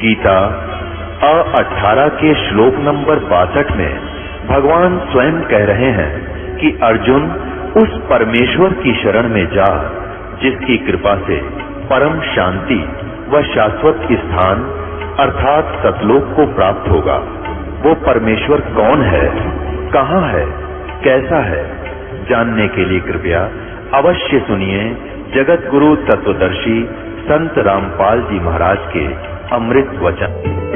गीता 18 के श्लोक नंबर 62 में भगवान स्वयं कह रहे हैं कि अर्जुन उस परमेश्वर की शरण में जा जिसकी कृपा से परम शांति व शाश्वत स्थान अर्थात सतलोक को प्राप्त होगा। वो परमेश्वर कौन है, कहाँ है, कैसा है, जानने के लिए कृपया अवश्य सुनिए जगत गुरु तत्वदर्शी संत रामपाल जी महाराज के अमृत वचन।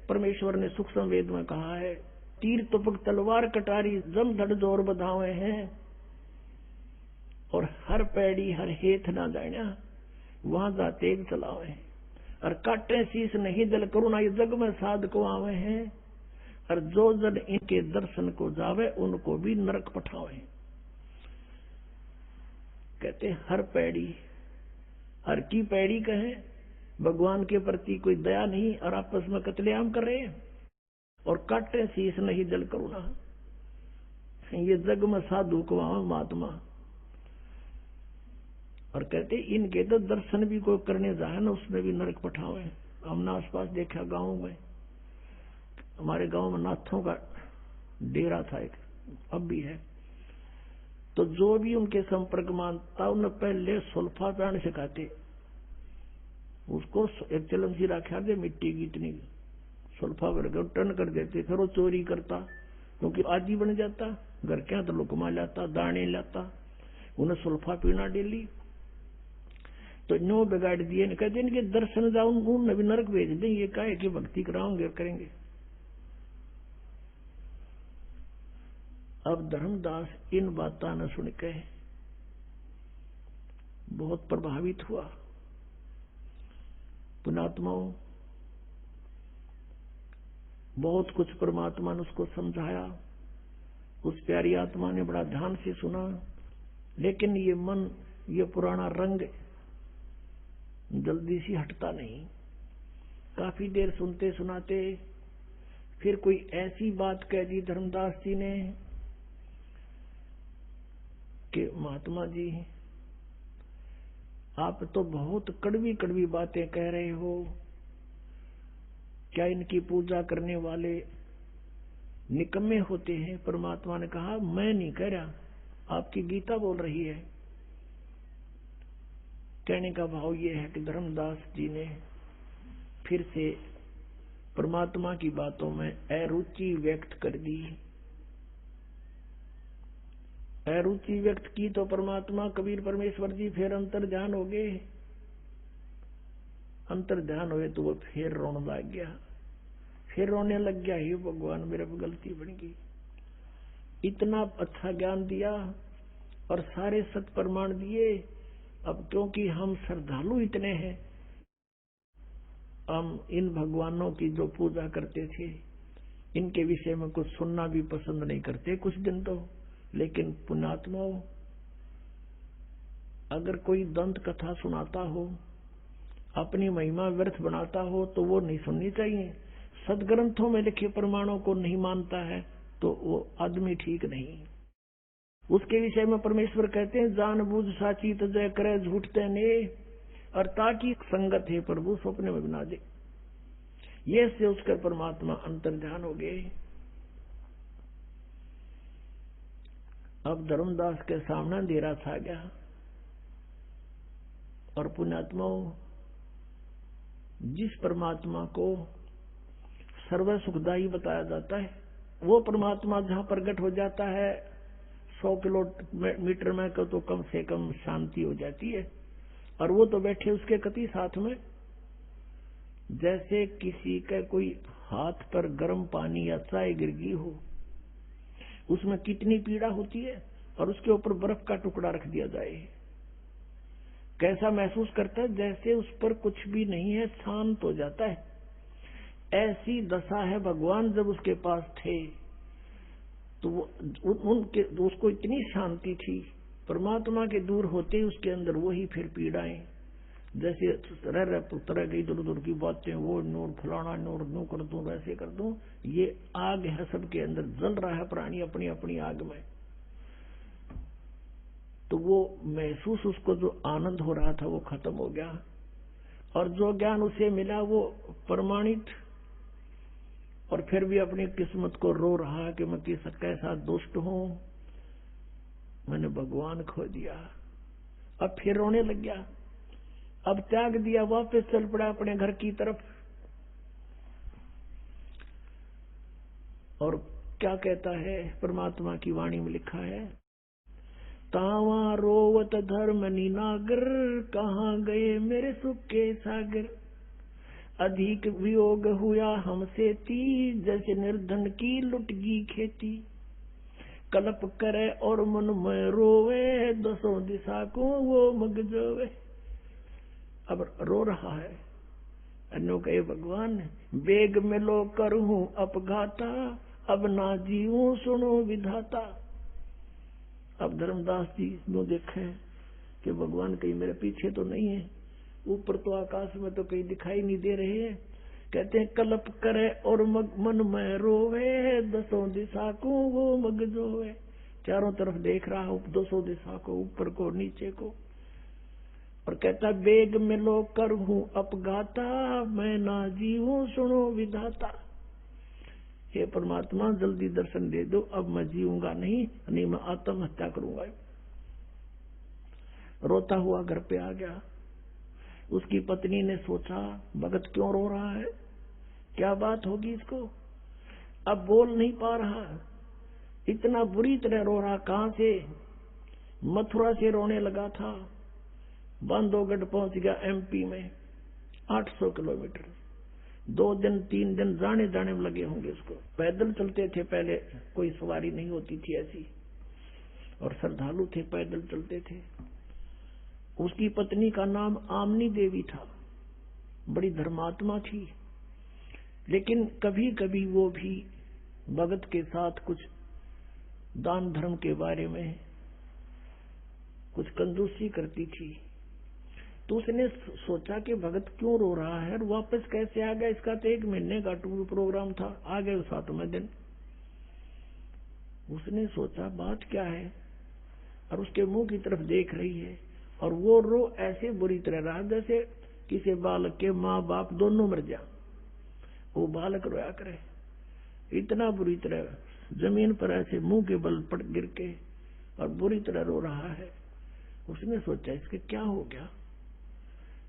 परमेश्वर ने सूक्ष्म वेद में कहा है, तीर तुपक तलवार कटारी जम धड़ जोर बधावे हैं, और हर पैड़ी हर हेथ ना जाना वहां जा तेग चलावे, और काटे शीश नहीं दल करुणा ये जग में साध को आवे हैं, और जो जन इनके दर्शन को जावे उनको भी नरक पठावे। कहते हर पैड़ी, हर की पैड़ी कहे भगवान के प्रति कोई दया नहीं और आपस में कत्लेआम कर रहे हैं, और काटे शीश नहीं जल करुणा, ये जग में साधु को महात्मा। और कहते इनके तो दर्शन भी कोई करने जाए ना उसमें भी नरक पठावे। हमने आसपास देखा गांव में, हमारे गांव में नाथों का डेरा था एक, अब भी है, तो जो भी उनके संपर्क में आता उन्हें पहले सुल्फा पहन सिखाते, उसको एक चलन सी रखा दे मिट्टी की इतनी सुल्फा भरकर टन कर देते, फिर वो चोरी करता क्योंकि आदि बन जाता, घर क्या तो लुकमा लाता, दाने लाता, उन्हें सुल्फा पीना डेली, तो नो बिगाड़ दिए। कहते इनके दर्शन जाओ उन्हें भी नरक भेज दें, ये कहे कि भक्ति कराओगे करेंगे। अब धर्मदास इन बातों न सुन के बहुत प्रभावित हुआ। पुणात्माओं बहुत कुछ परमात्मा ने उसको समझाया, उस प्यारी आत्मा ने बड़ा ध्यान से सुना, लेकिन ये मन, ये पुराना रंग जल्दी से हटता नहीं। काफी देर सुनते सुनाते फिर कोई ऐसी बात कह दी धर्मदास जी ने कि महात्मा जी आप तो बहुत कड़वी कड़वी बातें कह रहे हो, क्या इनकी पूजा करने वाले निकम्मे होते हैं? परमात्मा ने कहा मैं नहीं कह रहा, आपकी गीता बोल रही है। कहने का भाव ये है कि धर्मदास जी ने फिर से परमात्मा की बातों में अरुचि व्यक्त कर दी। अरुचि व्यक्त की तो परमात्मा कबीर परमेश्वर जी फिर अंतर ध्यान हो गए। अंतर ध्यान हुए तो वो फिर रोने लग गया, फिर रोने लग गया, हे भगवान मेरे पे गलती बन गई। इतना अच्छा ज्ञान दिया और सारे सत प्रमाण दिए, अब क्योंकि हम श्रद्धालु इतने हैं, हम इन भगवानों की जो पूजा करते थे इनके विषय में कुछ सुनना भी पसंद नहीं करते कुछ दिन तो। लेकिन पुण्यात्माओं अगर कोई दंत कथा सुनाता हो, अपनी महिमा व्यर्थ बनाता हो तो वो नहीं सुननी चाहिए। सदग्रंथों में लिखे प्रमाणों को नहीं मानता है तो वो आदमी ठीक नहीं। उसके विषय में परमेश्वर कहते हैं जान बूझ साची तजय करे झूठते ने, और ताकि संगत है प्रभु स्वप्न में बना दे। ये से उसकर परमात्मा अंतर ध्यान हो गए। अब धर्मदास के सामने अंधेरा छा गया, और पुण्यात्माओं जिस परमात्मा को सर्व सुखदायी बताया जाता है वो परमात्मा जहां प्रकट हो जाता है 100 किलोमीटर में तो कम से कम शांति हो जाती है। और वो तो बैठे उसके कति साथ में, जैसे किसी का कोई हाथ पर गर्म पानी या चाय गिर गई हो, उसमें कितनी पीड़ा होती है, और उसके ऊपर बर्फ का टुकड़ा रख दिया जाए, कैसा महसूस करता है, जैसे उस पर कुछ भी नहीं है, शांत हो जाता है। ऐसी दशा है। भगवान जब उसके पास थे तो उनके उसको इतनी शांति थी, परमात्मा के दूर होते उसके अंदर वही फिर पीड़ाएं, जैसे रह पुत्र गई इधर उधर की बातें, वो नूर फलाना नूर नू कर दूं, वैसे कर दूं। ये आग है, सबके अंदर जल रहा है प्राणी अपनी अपनी आग में। तो वो महसूस, उसको जो आनंद हो रहा था वो खत्म हो गया, और जो ज्ञान उसे मिला वो प्रमाणित। और फिर भी अपनी किस्मत को रो रहा कि मैं कैसा दुष्ट हूं, मैंने भगवान खो दिया। अब फिर रोने लग गया, अब त्याग दिया, वापस चल पड़ा अपने घर की तरफ। और क्या कहता है, परमात्मा की वाणी में लिखा है, तावा रोवत धर्म नीनागर, कहाँ गए मेरे सुख के सागर। अधिक वियोग हुआ हमसे ती, जैसे निर्धन की लुटगी खेती। कल्प करे और मन में रोवे, दसों दिशा को वो मग जोवे। अब रो रहा है, अन्यों कहे भगवान बेग मिलो करूं अपघाता, अब ना जीऊं सुनो विधाता। अब धर्मदास जी नो देखे कि भगवान कहीं मेरे पीछे तो नहीं है, ऊपर तो आकाश में तो कहीं दिखाई नहीं दे रहे हैं। कहते हैं कल्प करे और मन में रोवे, दसों दिशा को वो मग जोवे। चारों तरफ देख रहा हूं, दसों दिशा को, ऊपर को नीचे को। और कहता बेग मिलो कर हूं अपघाता, मैं ना जीऊं सुनो विधाता। हे परमात्मा जल्दी दर्शन दे दो, अब मैं जीऊंगा नहीं मैं आत्महत्या करूंगा। रोता हुआ घर पे आ गया। उसकी पत्नी ने सोचा भगत क्यों रो रहा है, क्या बात होगी इसको। अब बोल नहीं पा रहा, इतना बुरी तरह रो रहा। कहां से, मथुरा से रोने लगा था, बांधवगढ़ पहुंच गया एमपी में, 800 किलोमीटर। 2 दिन 3 दिन जाने जाने में लगे होंगे उसको। पैदल चलते थे पहले, कोई सवारी नहीं होती थी ऐसी, और श्रद्धालु थे, पैदल चलते थे। उसकी पत्नी का नाम आमनी देवी था, बड़ी धर्मात्मा थी, लेकिन कभी कभी वो भी भगत के साथ कुछ दान धर्म के बारे में कुछ कंजूसी करती थी। तो उसने सोचा कि भगत क्यों रो रहा है और वापस कैसे आ गया। इसका तो 1 महीने का टूर प्रोग्राम था, आ गए 7वें दिन। उसने सोचा बात क्या है, और उसके मुंह की तरफ देख रही है, और वो रो ऐसे बुरी तरह रहा जैसे किसी बालक के माँ बाप दोनों मर जा, वो बालक रोया करे। इतना बुरी तरह जमीन पर ऐसे मुंह के बल पड़ गिर के और बुरी तरह रो रहा है। उसने सोचा इसके क्या हो गया,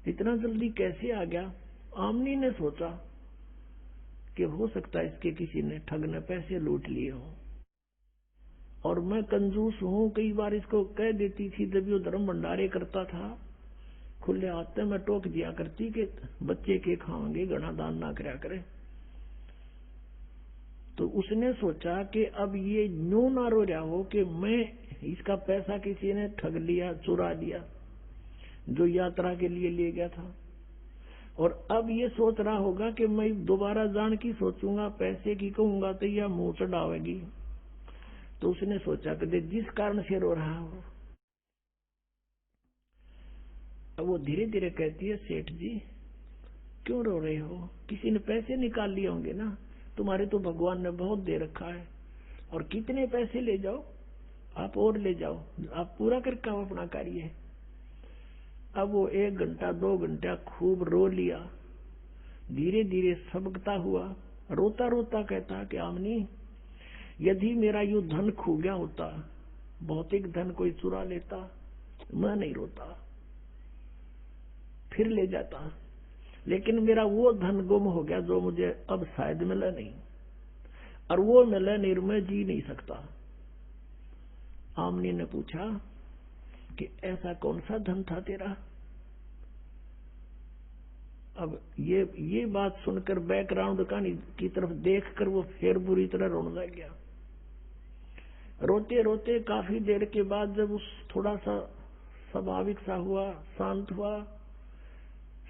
इतना जल्दी कैसे आ गया। आमनी ने सोचा कि हो सकता है इसके किसी ने ठग ने पैसे लूट लिए हों, और मैं कंजूस हूं, कई बार इसको कह देती थी जब वो धर्म भंडारे करता था, खुले हाथ में टोक दिया करती कि बच्चे के खाओगे, घना दान ना करया करे। तो उसने सोचा कि अब ये न्यू ना रो रहा हो कि मैं इसका पैसा किसी ने ठग लिया, चुरा लिया, जो यात्रा के लिए ले गया था। और अब ये सोच रहा होगा कि मैं दोबारा जान की सोचूंगा, पैसे की कहूंगा तो यह मुंह चढ़ावेगी। तो उसने सोचा कि जिस कारण से रो रहा हो। अब वो धीरे धीरे कहती है सेठ जी क्यों रो रहे हो, किसी ने पैसे निकाल लिए होंगे ना, तुम्हारे तो भगवान ने बहुत दे रखा है, और कितने पैसे ले जाओ आप, और ले जाओ, आप पूरा करके आओ अपना कार्य। अब वो 1 घंटा 2 घंटा खूब रो लिया, धीरे धीरे सबकता हुआ, रोता रोता कहता कि आमनी यदि मेरा यू धन खो गया होता, भौतिक धन कोई चुरा लेता, मैं नहीं रोता, फिर ले जाता, लेकिन मेरा वो धन गुम हो गया जो मुझे अब शायद मिला नहीं, और वो मिला नहीं मैं जी नहीं सकता। आमनी ने पूछा कि ऐसा कौन सा धन था तेरा? अब ये बात सुनकर बैकग्राउंड की तरफ देखकर वो फिर बुरी तरह रोने लग गया। रोते रोते काफी देर के बाद जब उस थोड़ा सा स्वाभाविक सा हुआ, शांत हुआ,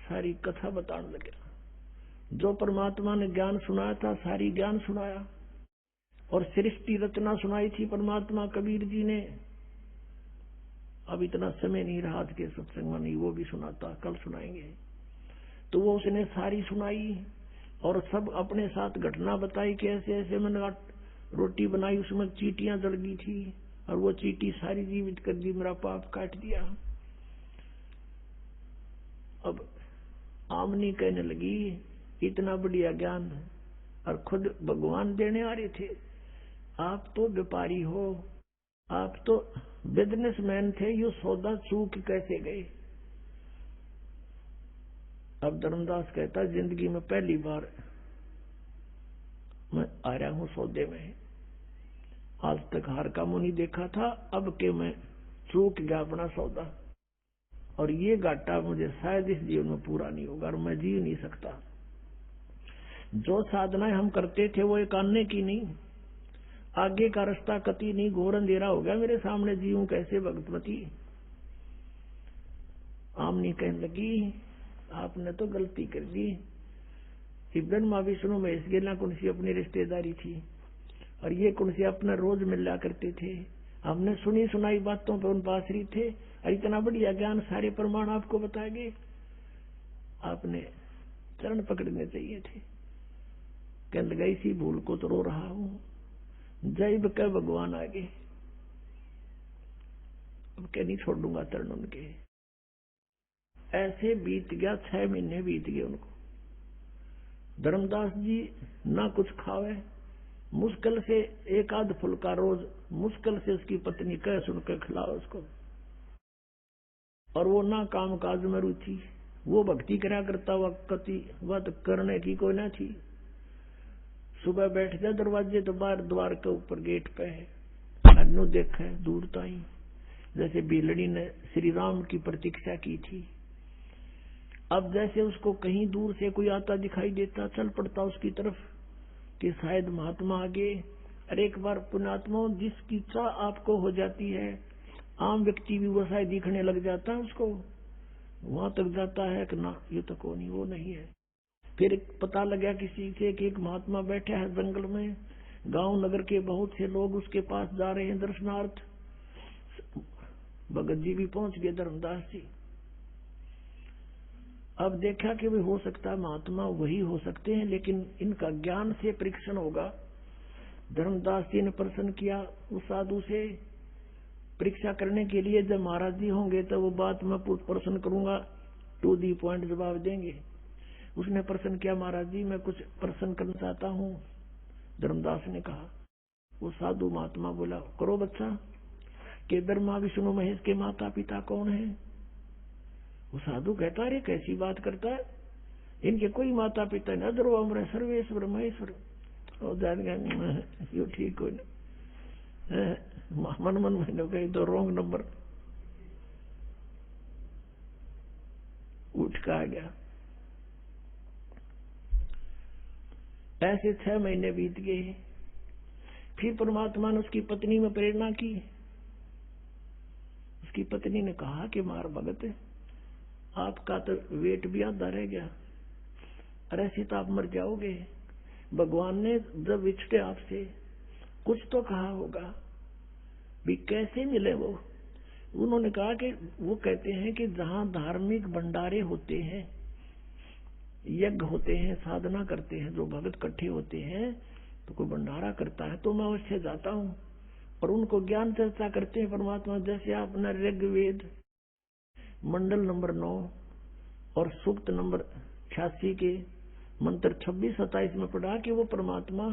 सारी कथा बताने लगा। जो परमात्मा ने ज्ञान सुनाया था सारी ज्ञान सुनाया, और सृष्टि रचना सुनाई थी परमात्मा कबीर जी ने। अब इतना समय नहीं रहा के सत्संग में, नहीं वो भी सुनाता, कल सुनाएंगे। तो वो उसने सारी सुनाई और सब अपने साथ घटना बताई कि ऐसे ऐसे मैंने रोटी बनाई, उसमें चींटियां जल गई थी और वो चींटी सारी जीवित कर दी, मेरा पाप काट दिया। अब आमनी कहने लगी इतना बढ़िया ज्ञान और खुद भगवान देने आ रहे थे। आप तो व्यापारी हो, आप तो बिजनेसमैन थे, ये सौदा चूक कैसे गए? अब धर्मदास कहता जिंदगी में पहली बार मैं आ रहा हूं सौदे में, आज तक हार का मुंह नहीं देखा था, अब के मैं चूक गया अपना सौदा, और ये घाटा मुझे शायद इस जीवन में पूरा नहीं होगा और मैं जी नहीं सकता। जो साधनाएं हम करते थे वो एक आने की नहीं, आगे का रास्ता कति नहीं, घोर अंधेरा हो गया मेरे सामने, जीऊं कैसे भगतमती? आमनी कहने लगी आपने तो गलती कर दी। ब्रह्मा विष्णु महेश गेला कौन सी अपनी रिश्तेदारी थी, और ये कौन सी अपना रोज मिला करते थे। हमने सुनी सुनाई बातों पर उन पासरी थे, और इतना बढ़िया ज्ञान सारे प्रमाण आपको बताए गए, आपने चरण पकड़ने चाहिए थे। कहने लगा इसी भूल को तो रो रहा हूं, जैब कह भगवान आगे, अब क्या नहीं छोड़ूंगा चरण उनके। ऐसे बीत गया, 6 महीने बीत गए उनको। धर्मदास जी ना कुछ खावे, मुश्किल से एक आध फुल्का रोज, मुश्किल से उसकी पत्नी कह सुनकर खिलाओ उसको, और वो ना काम काज में रुचि, वो भक्ति करा करता वक्ति वत करने की कोई ना थी। सुबह बैठ जाए दरवाजे तो बाहर द्वार के ऊपर गेट पे है, अनु देखे दूर ताई, जैसे बिलड़ी ने श्री राम की प्रतीक्षा की थी। अब जैसे उसको कहीं दूर से कोई आता दिखाई देता, चल पड़ता उसकी तरफ कि शायद महात्मा आगे। अरे एक बार पुण्यात्मा जिसकी चाह आपको हो जाती है, आम व्यक्ति भी वो शायद दिखने लग जाता है उसको, वहां तक जाता है कि ना ये तो कौन ही, वो नहीं है। फिर पता लगा किसी से कि एक महात्मा बैठा है जंगल में, गांव नगर के बहुत से लोग उसके पास जा रहे हैं दर्शनार्थ। भगत जी भी पहुंच गए, धर्मदास जी। अब देखा कि वे हो सकता है महात्मा वही हो सकते हैं, लेकिन इनका ज्ञान से परीक्षण होगा। धर्मदास जी ने प्रश्न किया उस साधु से, परीक्षा करने के लिए जब महाराज जी होंगे तो वो बात मैं प्रश्न करूंगा, टू दी पॉइंट जवाब देंगे। उसने प्रश्न किया महाराज जी मैं कुछ प्रश्न करना चाहता हूँ। धर्मदास ने कहा, वो साधु महात्मा बोला करो बच्चा, कि ब्रह्मा विष्णु महेश के माता पिता कौन है? वो साधु कहता अरे कैसी बात करता है, इनके कोई माता पिता न दरो अमर सर्वेश्वर महेश्वर, यो ठीक हो मन मन मैंने कही तो रॉन्ग नंबर उठ का आ गया। ऐसे 6 महीने बीत गए। फिर परमात्मा ने उसकी पत्नी में प्रेरणा की। उसकी पत्नी ने कहा कि मार भगत आपका तो वेट भी आधा रह गया, अरे ऐसे तो आप मर जाओगे। भगवान ने जब विछड़े आपसे कुछ तो कहा होगा, भी कैसे मिले वो? उन्होंने कहा कि वो कहते हैं कि जहां धार्मिक भंडारे होते हैं, यज्ञ होते हैं, साधना करते हैं, जो भगत इकट्ठे होते हैं तो कोई भंडारा करता है तो मैं उससे जाता हूँ और उनको ज्ञान चर्चा करते हैं परमात्मा। जैसे आपने ऋग्वेद मंडल नंबर 9 और सूक्त नंबर 86 के मंत्र 26-27 में पढ़ा कि वो परमात्मा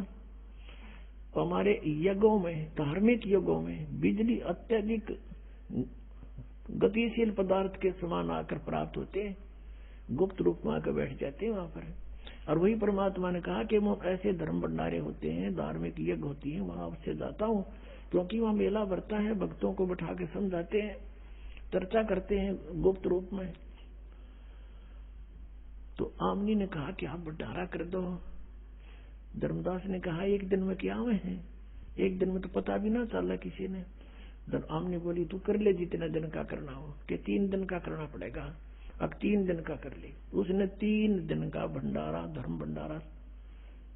हमारे यज्ञों में, धार्मिक यज्ञों में बिजली अत्यधिक गतिशील पदार्थ के समान आकर प्राप्त होते हैं, गुप्त रूप में आकर बैठ जाते हैं वहां पर। और वही परमात्मा ने कहा कि वो ऐसे धर्म भंडारे होते हैं, धार्मिक यज्ञ होती है, वहां अवश्य जाता हूँ, क्योंकि वहां मेला भरता है, भक्तों को बैठा के समझाते हैं, चर्चा करते हैं गुप्त रूप में। तो आमनी ने कहा कि आप भंडारा कर दो। धर्मदास ने कहा एक दिन में क्या हुए हैं, एक दिन में तो पता भी ना चला किसी ने। आमनी बोली तू कर ले जितने दिन का करना हो, कि 3 दिन का करना पड़ेगा, अब 3 दिन का कर ले। उसने 3 दिन का भंडारा, धर्म भंडारा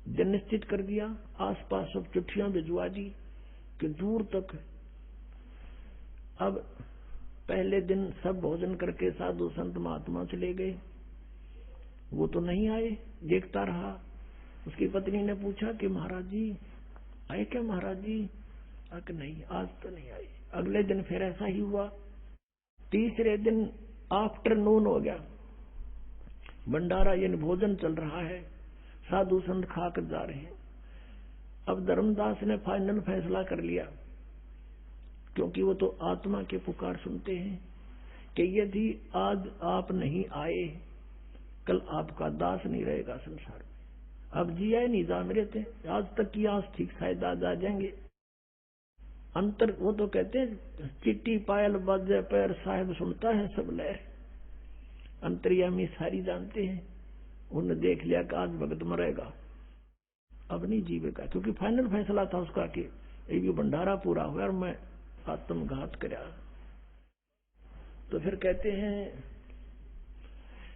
दिन निश्चित कर दिया। आसपास सब चिट्ठियां भिजवा दी कि दूर तक। अब पहले दिन सब भोजन करके साधु संत महात्मा चले गए, वो तो नहीं आए, देखता रहा। उसकी पत्नी ने पूछा कि महाराज जी आए क्या महाराज जी? नहीं, आज तो नहीं आए। अगले दिन फिर ऐसा ही हुआ। तीसरे दिन आफ्टरनून हो गया, भंडारा यानी भोजन चल रहा है, साधु संत खाकर जा रहे हैं। अब धर्मदास ने फाइनल फैसला कर लिया, क्योंकि वो तो आत्मा के पुकार सुनते हैं, कि यदि आज आप नहीं आए, कल आपका दास नहीं रहेगा संसार में। अब जी आए नहीं जा मेरे थे, आज तक की आज ठीक शायद आज आ जाएंगे। अंतर वो तो कहते हैं चिट्ठी पायल बाजे पैर साहिब सुनता है सब लहर। अंतर्यामी सारी जानते हैं, उन्होंने देख लिया कि आज भगत मरेगा, अब नहीं जीवेगा, क्योंकि फाइनल फैसला था उसका कि ये भंडारा पूरा हुआ और मैं आत्मघात करा। तो फिर कहते हैं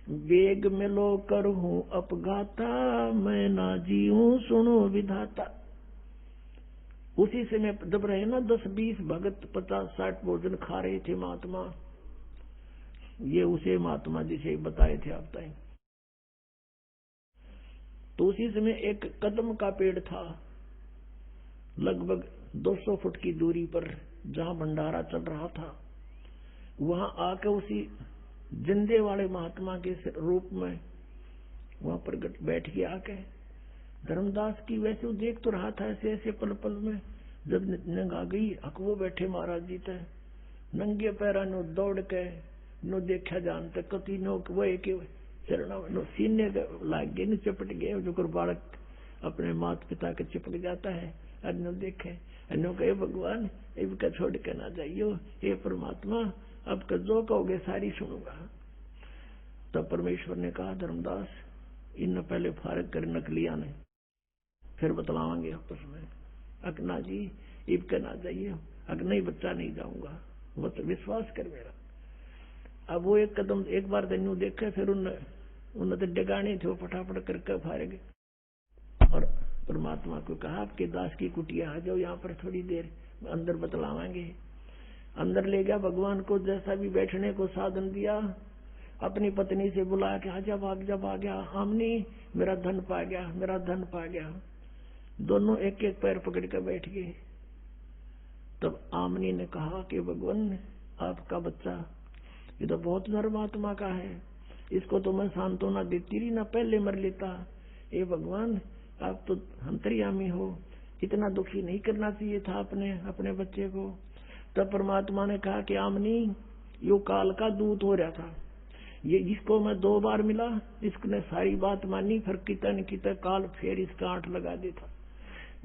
वेग में लो कर हूं अपघाता, मैं ना जीऊं सुनो विधाता। उसी से मैं जब रहे ना 10-20 भगत 50-60 भोजन खा रहे थे महात्मा, ये उसे महात्मा जिसे बताए थे आप ताई। तो उसी समय एक कदम का पेड़ था, लगभग 200 फुट की दूरी पर, जहां भंडारा चल रहा था। वहां आके उसी जिंदे वाले महात्मा के रूप में वहां पर बैठ के आके धर्मदास की वैसे देख तो रहा था ऐसे ऐसे पल पल में। जब नंग आ गई अकबो बैठे महाराज जी थे, नंगे पैरा नो दौड़ के नो देखा जानते कति नो वो के चरणों नो सीने लाग गए, न चपट गए, जो कर बालक अपने माता पिता के चिपक जाता है। अनो देखे अनो कहे भगवान इनका छोड़ के ना जाइयो, हे परमात्मा अब का जो कहोगे सारी सुनूंगा। तब परमेश्वर ने कहा धर्मदास इन पहले फारग कर नकलिया ने, फिर बतलावांगे आपस में। अकना जी इब के ना जाइए, अक नहीं बच्चा नहीं जाऊंगा, विश्वास कर मेरा। अब वो एक कदम एक बार तन्यू देखे, फिर उन्हें तो डगाने थे, वो फटाफट करके फारेगे। और परमात्मा को कहा आपके दास की कुटिया आ जाओ यहाँ पर थोड़ी देर, अंदर बतलावांगे। अंदर ले गया, भगवान को जैसा भी बैठने को साधन दिया, अपनी पत्नी से बुलाया कि आजा भाग जब आ गया आमनी, मेरा धन पा गया, मेरा धन पा गया। दोनों एक एक पैर पकड़ कर बैठ गए। तब आमनी ने कहा कि भगवान आपका बच्चा ये तो बहुत धर्मात्मा का है, इसको तो मैं सांत्वना देती रही ना, पहले मर लेता। ये भगवान आप तो अंतर्यामी हो, इतना दुखी नहीं करना चाहिए था अपने बच्चे को। तब परमात्मा ने कहा कि आमनी यो काल का दूत हो रहा था, ये जिसको मैं 2 बार मिला, इसने सारी बात मानी, फिर कितन कितन काल फिर इसका आंट लगा देता।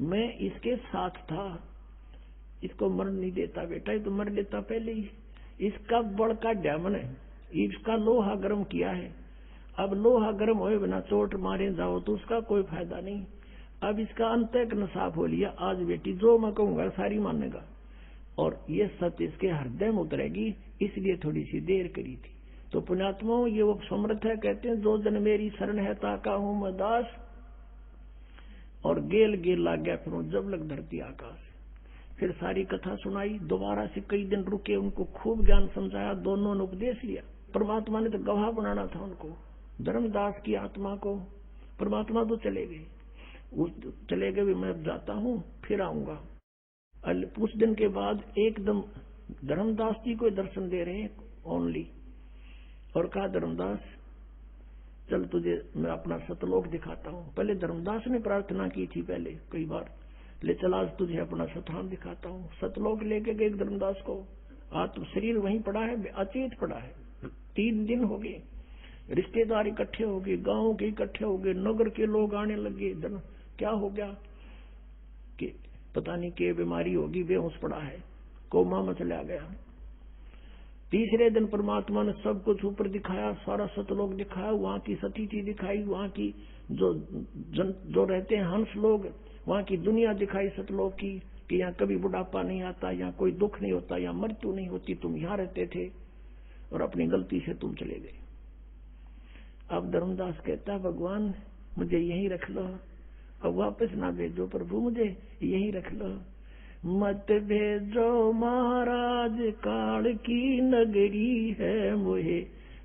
मैं इसके साथ था, इसको मर नहीं देता बेटा, ये तो मर लेता पहले ही। इसका बड़ का डैमन है, इसका लोहा गर्म किया है। अब लोहा गर्म होए बिना चोट मारे जाओ तो उसका कोई फायदा नहीं। अब इसका अंतःकरण साफ हो लिया, आज बेटी जो मैं कहूंगा सारी मानेगा, और ये सत्य इसके हृदय में उतरेगी, इसलिए थोड़ी सी देर करी थी। तो पुण्यात्माओं ये वो समर्थ है, कहते हैं जो जन मेरी शरण है ताका हूं मैं दास, और गेल गेल लाग गया फिर जब लग धरती आकाश। फिर सारी कथा सुनाई, दोबारा से कई दिन रुके, उनको खूब ज्ञान समझाया, दोनों ने उपदेश लिया। परमात्मा ने तो गवाह बनाना था उनको, धर्मदास की आत्मा को। परमात्मा तो चले गए भी, मैं जाता हूँ फिर आऊंगा। कुछ दिन के बाद एकदम धर्मदास जी को दर्शन दे रहे हैं ओनली, और कहा धर्मदास चल तुझे मैं अपना सतलोक दिखाता हूँ। पहले धर्मदास ने प्रार्थना की थी पहले कई बार, ले चल आज तुझे अपना सतधाम दिखाता हूँ। सतलोक लेके गए धर्मदास को, आत्म शरीर वहीं पड़ा है, अचेत पड़ा है, 3 दिन हो गए। रिश्तेदार इकट्ठे हो गए, गांव के इकट्ठे हो गए, नगर के लोग आने लगे। क्या हो गया कि पता नहीं क्या बीमारी होगी, बेहोश पड़ा है, कोमा में चला गया। तीसरे दिन परमात्मा ने सब कुछ ऊपर दिखाया, सारा सतलोक दिखाया, वहां की सतीथि दिखाई, वहां की जो रहते हैं हंस लोग, वहां की दुनिया दिखाई सतलोक की, कि यहाँ कभी बुढ़ापा नहीं आता, यहाँ कोई दुख नहीं होता, यहाँ मृत्यु नहीं होती, तुम यहाँ रहते थे और अपनी गलती से तुम चले गए। अब धर्मदास कहता है भगवान मुझे यहीं रख लो, अब वापस ना भेजो प्रभु, मुझे यहीं रख लो, मत भेजो महाराज, काल की नगरी है मोहे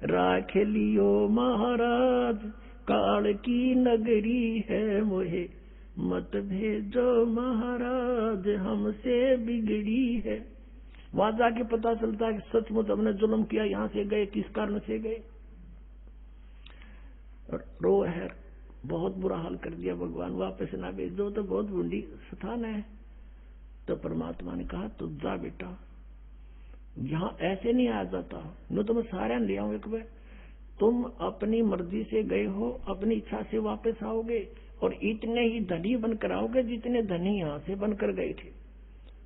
राख लियो महाराज, काल की नगरी है मोहे मत भेजो महाराज, हमसे बिगड़ी है। वहां जाके पता चलता है कि सचमुच हमने जुल्म किया, यहां से गए किस कारण से गए, रो है, बहुत बुरा हाल कर दिया भगवान, वापस ना भेज दो तो बहुत बूंदी स्थान है। तो परमात्मा ने कहा तो जा बेटा, यहां ऐसे नहीं आ जाता, न तो मैं सारे ले आऊं एक बार, तुम अपनी मर्जी से गए हो, अपनी इच्छा से वापस आओगे और इतने ही धनी बनकर आओगे जितने धनी यहां से बनकर गए थे।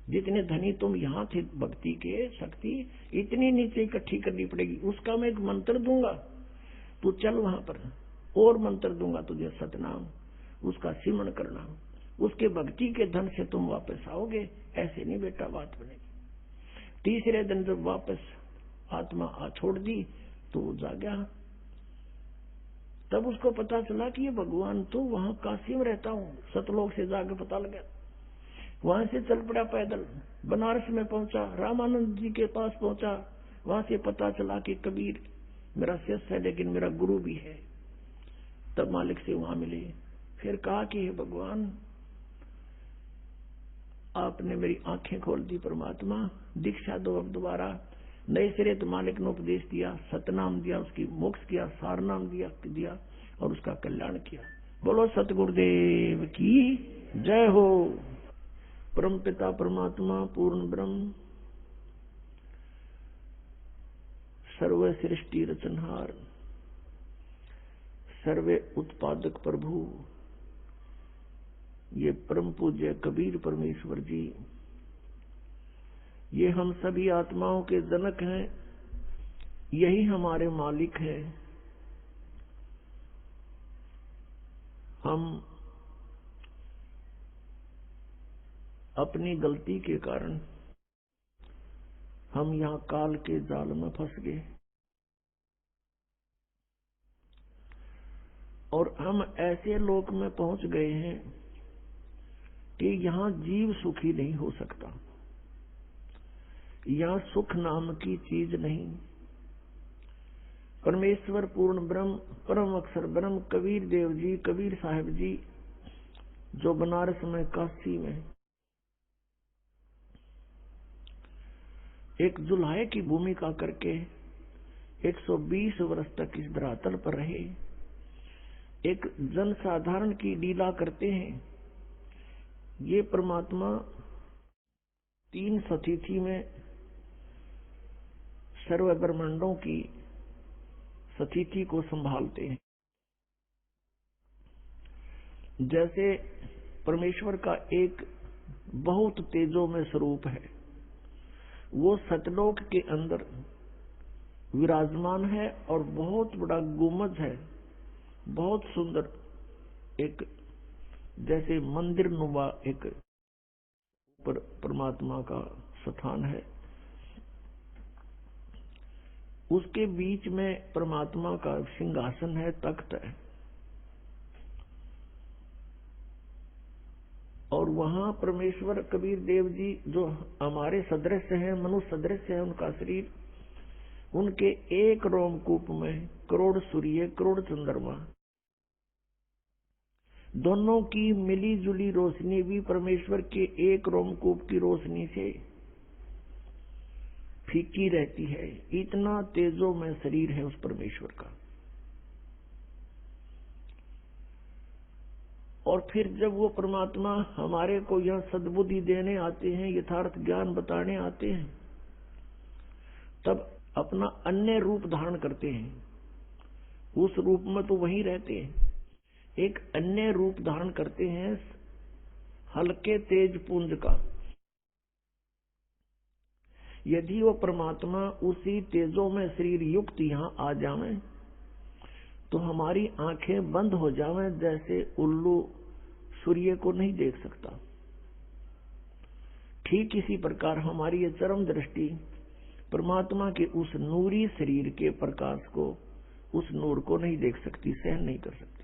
जितने धनी तुम यहाँ थे भक्ति के शक्ति, इतनी नीचे इकट्ठी करनी पड़ेगी। उसका मैं एक मंत्र दूंगा, तू चल वहां पर, और मंत्र दूंगा तुझे सतनाम, उसका सिमरण करना, उसके भक्ति के धन से तुम वापस आओगे। ऐसे नहीं बेटा बात बनेगी। तीसरे दिन जब वापस आत्मा आ छोड़ दी तो वो जागा। तब उसको पता चला कि ये भगवान तो वहां काशी में रहता हूँ। सतलोक से जाकर पता लगा, वहां से चल पड़ा पैदल, बनारस में पहुंचा, रामानंद जी के पास पहुंचा, वहां से पता चला कि कबीर मेरा शिष्य है लेकिन मेरा गुरु भी है। तब मालिक से वहां मिले, फिर कहा कि हे भगवान आपने मेरी आंखें खोल दी, परमात्मा दीक्षा दो अब दोबारा। नए सिरे तो मालिक ने उपदेश दिया, सतनाम दिया, उसकी मोक्ष किया, सारनाम दिया और उसका कल्याण किया। बोलो सतगुरुदेव की जय हो। परम पिता परमात्मा पूर्ण ब्रह्म सर्व सृष्टि रचनहार सर्वे उत्पादक प्रभु, ये परम पूज्य कबीर परमेश्वर जी, ये हम सभी आत्माओं के जनक हैं, यही हमारे मालिक हैं। हम अपनी गलती के कारण हम यहाँ काल के जाल में फंस गए और हम ऐसे लोक में पहुंच गए हैं कि यहाँ जीव सुखी नहीं हो सकता, यहाँ सुख नाम की चीज नहीं। परमेश्वर पूर्ण ब्रह्म परम अक्षर ब्रह्म कबीर देव जी, कबीर साहब जी जो बनारस में काशी में एक जुल्हे की भूमिका करके 120 वर्ष तक इस धरातल पर रहे, एक जनसाधारण की लीला करते हैं। ये परमात्मा 3 सतीथि में सर्व ब्रह्मांडों की सतीथि को संभालते हैं। जैसे परमेश्वर का एक बहुत तेजो में स्वरूप है, वो सतलोक के अंदर विराजमान है और बहुत बड़ा गुम्बद है, बहुत सुंदर एक जैसे मंदिर नुमा एक परमात्मा का स्थान है। उसके बीच में परमात्मा का सिंहासन है, तख्त है, और वहां परमेश्वर कबीर देव जी जो हमारे सदृश हैं, मनुष्य सदृश है उनका शरीर, उनके एक रोमकूप में करोड़ सूर्य करोड़ चंद्रमा, दोनों की मिली जुली रोशनी भी परमेश्वर के एक रोमकूप की रोशनी से फीकी रहती है। इतना तेजो में शरीर है उस परमेश्वर का। और फिर जब वो परमात्मा हमारे को यह सद्बुद्धि देने आते हैं, यथार्थ ज्ञान बताने आते हैं, तब अपना अन्य रूप धारण करते हैं। उस रूप में तो वहीं रहते हैं, एक अन्य रूप धारण करते हैं हल्के तेज पुंज का। यदि वो परमात्मा उसी तेजों में शरीर युक्त यहाँ आ जावे तो हमारी आंखें बंद हो जावे, जैसे उल्लू सूर्य को नहीं देख सकता। ठीक इसी प्रकार हमारी ये चरम दृष्टि परमात्मा के उस नूरी शरीर के प्रकाश को, उस नूर को नहीं देख सकती, सहन नहीं कर सकती।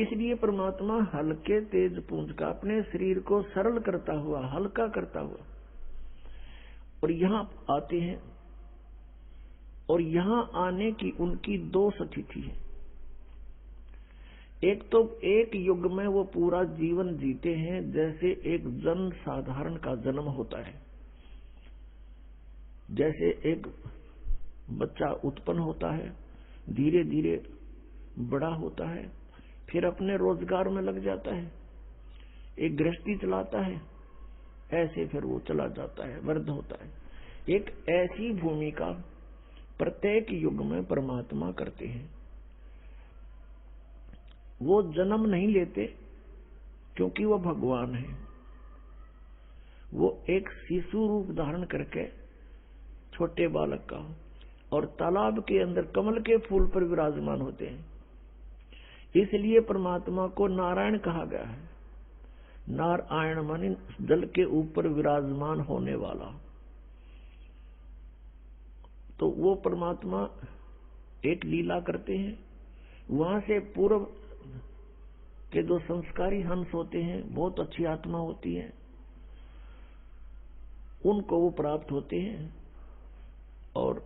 इसलिए परमात्मा हल्के तेज पुंज का अपने शरीर को सरल करता हुआ, हल्का करता हुआ और यहाँ आते हैं। और यहाँ आने की उनकी दो स्थिति है। एक तो एक युग में वो पूरा जीवन जीते हैं जैसे एक जन साधारण का जन्म होता है। जैसे एक बच्चा उत्पन्न होता है, धीरे धीरे बड़ा होता है, फिर अपने रोजगार में लग जाता है, एक गृहस्थी चलाता है, ऐसे फिर वो चला जाता है, वृद्ध होता है। एक ऐसी भूमिका प्रत्येक युग में परमात्मा करते हैं। वो जन्म नहीं लेते क्योंकि वो भगवान है। वो एक शिशु रूप धारण करके छोटे बालक का और तालाब के अंदर कमल के फूल पर विराजमान होते हैं। इसलिए परमात्मा को नारायण कहा गया है। नारायण माने जल के ऊपर विराजमान होने वाला। तो वो परमात्मा एक लीला करते हैं। वहां से पूर्व के जो संस्कारी हंस होते हैं, बहुत अच्छी आत्मा होती है, उनको वो प्राप्त होते हैं और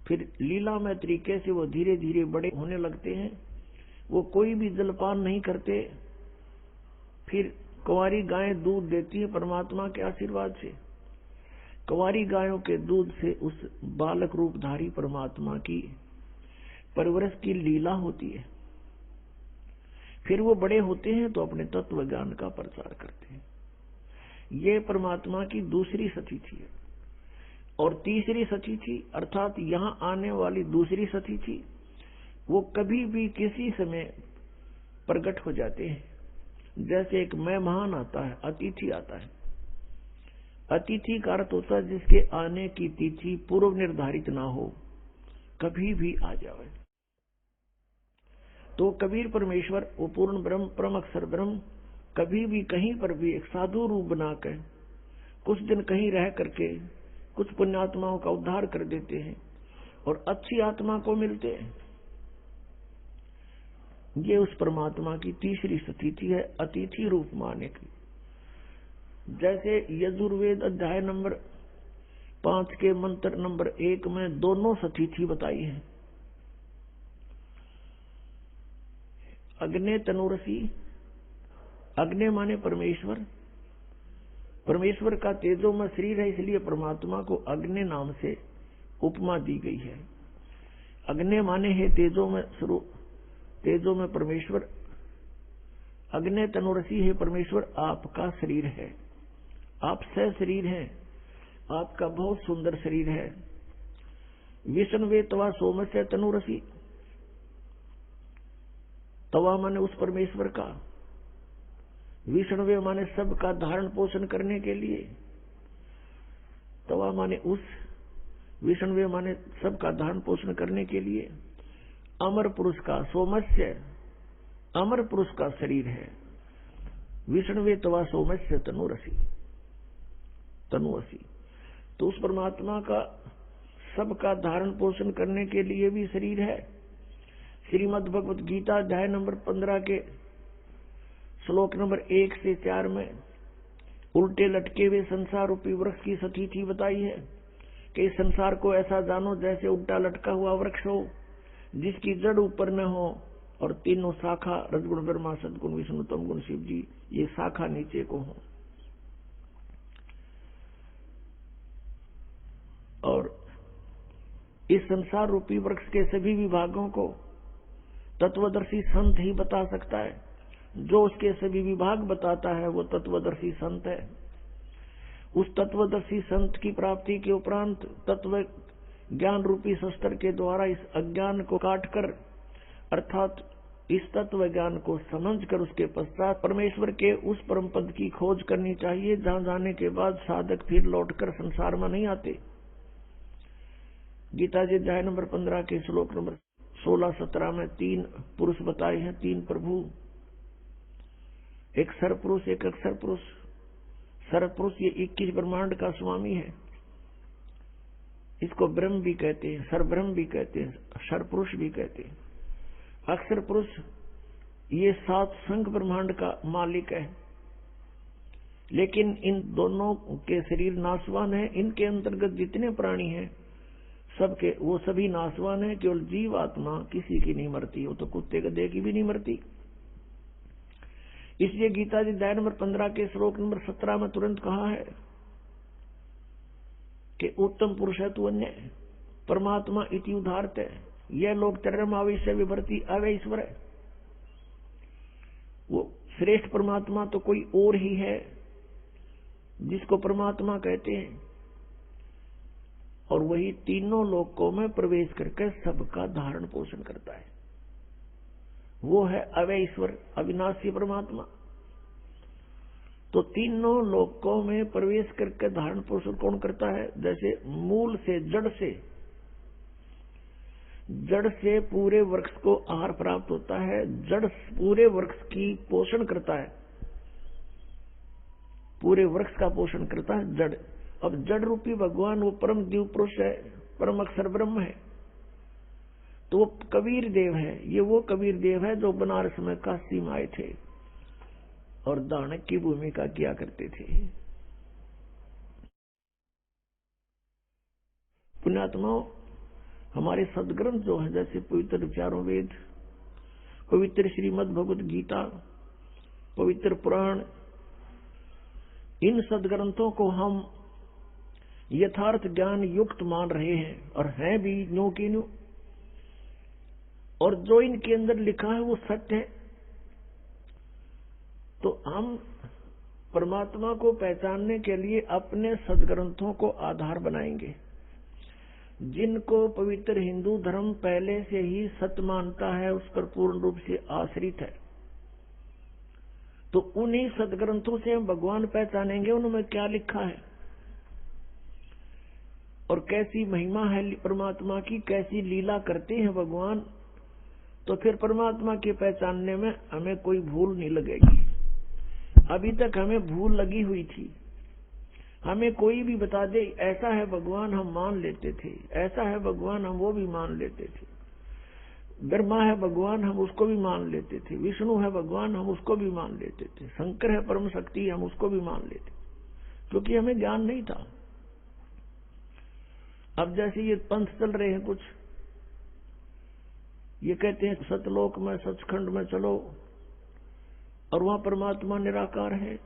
फिर लीलामय तरीके से वो धीरे धीरे बड़े होने लगते हैं। वो कोई भी जलपान नहीं करते। फिर कुंवारी गायें दूध देती है परमात्मा के आशीर्वाद से। कुंवारी गायों के दूध से उस बालक रूपधारी परमात्मा की परवरिश की लीला होती है। फिर वो बड़े होते हैं तो अपने तत्व ज्ञान का प्रचार करते हैं। ये परमात्मा की दूसरी स्थिति है। और तीसरी स्थिति अर्थात यहाँ आने वाली दूसरी स्थिति, वो कभी भी किसी समय प्रकट हो जाते हैं। जैसे एक मेहमान आता है, अतिथि आता है। अतिथि का अर्थ होता है जिसके आने की तिथि पूर्व निर्धारित ना हो, कभी भी आ जाए। तो कबीर परमेश्वर, वो पूर्ण ब्रह्म, परम अक्षर ब्रह्म, कभी भी कहीं पर भी एक साधु रूप बनाकर कुछ दिन कहीं रह करके कुछ पुण्यात्माओं का उद्धार कर देते हैं और अच्छी आत्मा को मिलते हैं। ये उस परमात्मा की तीसरी स्थिति है, अतिथि रूप में आने की। जैसे यजुर्वेद अध्याय नंबर 5 के मंत्र नंबर 1 में दोनों स्थिति बताई है। अग्नि तनुरसी, अग्नि माने परमेश्वर, परमेश्वर का तेजो में शरीर है, इसलिए परमात्मा को अग्नि नाम से उपमा दी गई है। अग्नि माने है तेजो में स्वरूप, तेजो में परमेश्वर। अग्नि तनुरसी है परमेश्वर, आपका शरीर है, आप सह शरीर हैं, आपका बहुत सुंदर शरीर है। विष्णुवे तवा सोमस्य तनुरसी, तवा माने उस परमेश्वर का, विष्णुवे माने सबका धारण पोषण करने के लिए, तवा माने उस, विष्णुवे माने सबका धारण पोषण करने के लिए। अमर पुरुष का, सोमस्य अमर पुरुष का शरीर है। विष्णुवे तवा सोमस्य तनुरसी, तनुअसी। तो उस परमात्मा का सबका धारण पोषण करने के लिए भी शरीर है। श्रीमद् भगवत गीता अध्याय नंबर 15 के श्लोक नंबर 1 से 4 में उल्टे लटके हुए संसार रूपी वृक्ष की स्थिति बताई है कि इस संसार को ऐसा जानो जैसे उल्टा लटका हुआ वृक्ष हो, जिसकी जड़ ऊपर न हो और तीनों शाखा रजगुण ब्रह्मा सदगुण विष्णु तम गुण शिव जी, ये शाखा नीचे को हो। और इस संसार रूपी वृक्ष के सभी विभागों को तत्वदर्शी संत ही बता सकता है। जो उसके सभी विभाग बताता है वो तत्वदर्शी संत है। उस तत्वदर्शी संत की प्राप्ति के उपरांत तत्व ज्ञान रूपी शस्त्र के द्वारा इस अज्ञान को काटकर, अर्थात इस तत्व ज्ञान को समझकर उसके पश्चात परमेश्वर के उस परम पद की खोज करनी चाहिए, जहां जाने के बाद साधक फिर लौटकर संसार में नहीं आते। गीता जी अध्याय नंबर 15 के श्लोक नंबर 16-17 में 3 पुरुष बताए हैं, 3 प्रभु, एक सरपुरुष, एक अक्षर पुरुष। सरपुरुष ये 21 ब्रह्मांड का स्वामी है, इसको ब्रह्म भी कहते हैं, सरब्रह्म भी कहते हैं, सरपुरुष भी कहते हैं। अक्षर पुरुष ये 7 संघ ब्रह्मांड का मालिक है, लेकिन इन दोनों के शरीर नाशवान है। इनके अंतर्गत जितने प्राणी हैं सबके वो सभी नाशवान है, केवल जीव आत्मा किसी की नहीं मरती, वो तो कुत्ते गधे की भी नहीं मरती। इसलिए गीता जी अध्याय नंबर 15 के श्लोक नंबर 17 में तुरंत कहा है कि उत्तम पुरुष है तू अन्य, परमात्मा इति उदाहरत है, यह लोग चरम आवेश विभर्ती अवय ईश्वर है। वो श्रेष्ठ परमात्मा तो कोई और ही है जिसको परमात्मा कहते हैं, और वही तीनों लोकों में प्रवेश करके सबका धारण पोषण करता है। वो है अवय ईश्वर, अविनाशी परमात्मा। तो तीनों लोकों में प्रवेश करके धारण पोषण कौन करता है? जैसे मूल से, जड़ से पूरे वृक्ष को आहार प्राप्त होता है, जड़ पूरे वृक्ष की पोषण करता है, पूरे वृक्ष का पोषण करता है जड़। अब जड़ रूपी भगवान वो परम दिव्य पुरुष है, परम अक्षर ब्रह्म है, तो वो कबीर देव है। ये वो कबीर देव है जो बनारस में काशी में आए थे और दानक की भूमिका किया करते थे। पुण्यात्माओं, हमारे सदग्रंथ जो है, जैसे पवित्र चारों वेद, पवित्र श्रीमद् भगवत गीता, पवित्र पुराण, इन सदग्रंथों को हम यथार्थ ज्ञान युक्त मान रहे हैं और हैं भी न्यू की न्यू, और जो इनके अंदर लिखा है वो सत्य है। तो हम परमात्मा को पहचानने के लिए अपने सदग्रंथों को आधार बनाएंगे, जिनको पवित्र हिंदू धर्म पहले से ही सत्य मानता है, उस पर पूर्ण रूप से आश्रित है। तो उन्हीं सदग्रंथों से हम भगवान पहचानेंगे, उनमें क्या लिखा है और कैसी महिमा है परमात्मा की, कैसी लीला करते हैं भगवान। तो फिर परमात्मा के पहचानने में हमें कोई भूल नहीं लगेगी। अभी तक हमें भूल लगी हुई थी, हमें कोई भी बता दे ऐसा है भगवान, हम मान लेते थे, ऐसा है भगवान, हम वो भी मान लेते थे। ब्रह्मा है भगवान, हम उसको भी मान लेते थे। विष्णु है भगवान, हम उसको भी मान लेते थे। शंकर है परम शक्ति, हम उसको भी मान लेते, क्योंकि हमें ज्ञान नहीं था। अब जैसे ये पंथ चल रहे हैं कुछ, ये कहते हैं सतलोक में, सचखंड में चलो, और वहां परमात्मा निराकार है,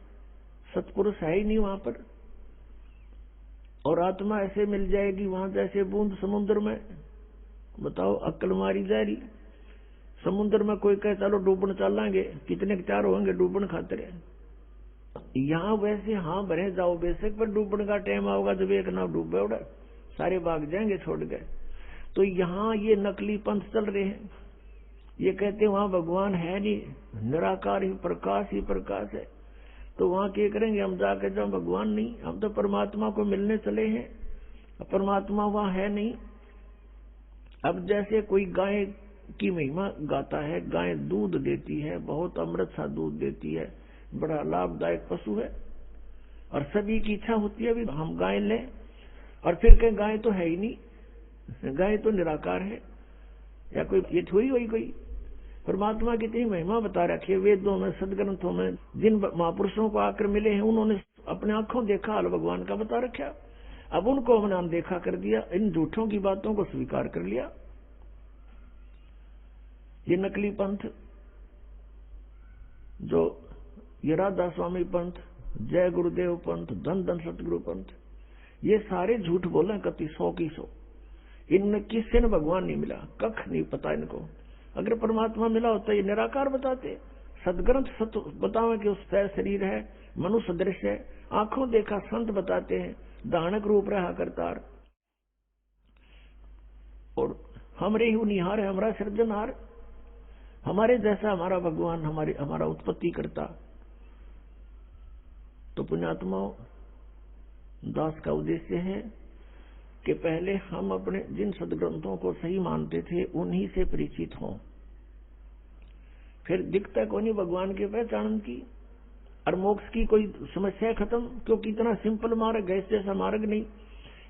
सतपुरुष है ही नहीं वहां पर, और आत्मा ऐसे मिल जाएगी वहां जैसे बूंद समुद्र में। बताओ, अक्ल मारी जा रही। समुद्र में कोई कहे चलो डूबन चलेंगे, कितने चार होंगे डूबन खातिर। यहाँ वैसे हाँ भरे जाओ बेशक, पर डूबन का टाइम आओगा जब एक नाव डूबे उड़ा, सारे भाग जाएंगे छोड़ गए। तो यहाँ ये नकली पंथ चल रहे हैं, ये कहते हैं वहां भगवान है नहीं, निराकार ही प्रकाश है। तो वहां क्या करेंगे हम जाकर, जब भगवान नहीं, हम तो परमात्मा को मिलने चले हैं, परमात्मा वहां है नहीं। अब जैसे कोई गाय की महिमा गाता है, गाय दूध देती है, बहुत अमृत सा दूध देती है, बड़ा लाभदायक पशु है, और सभी की इच्छा होती है भी हम गाय लें, और फिर कहें गाय तो है ही नहीं, गाय तो निराकार है, या कोई ये थोड़ी हुई कोई। परमात्मा की इतनी महिमा बता रखी है वेदों में, सदग्रंथों में, जिन महापुरुषों को आकर मिले हैं उन्होंने अपने आंखों देखा हाल भगवान का बता रखा। अब उनको हमने अनदेखा कर दिया, इन झूठों की बातों को स्वीकार कर लिया। ये नकली पंथ, जो ये राधा स्वामी पंथ, जय गुरुदेव पंथ, धन धन सतगुरु पंथ, ये सारे झूठ बोले कति 100 की 100। इनमें किससे न भगवान नहीं मिला, कख नहीं पता इनको। अगर परमात्मा मिला होता ये निराकार बताते। सदग्रंथ सत्य बतावे कि उस तय शरीर है, मनुष्य दृश्य है, आंखों देखा संत बताते हैं, दानक रूप रहा करतार। और हमरे ही निहार है, हमारा सृजनहार, हमारे जैसा हमारा भगवान, हमारा उत्पत्ति करता। तो पुण्यात्माओं, दास का उद्देश्य है कि पहले हम अपने जिन सदग्रंथों को सही मानते थे उन्हीं से परिचित हों। फिर दिखता को नहीं भगवान की पहचान की और मोक्ष की कोई समस्या खत्म, क्योंकि इतना सिंपल मार्ग है, जैसा मार्ग नहीं।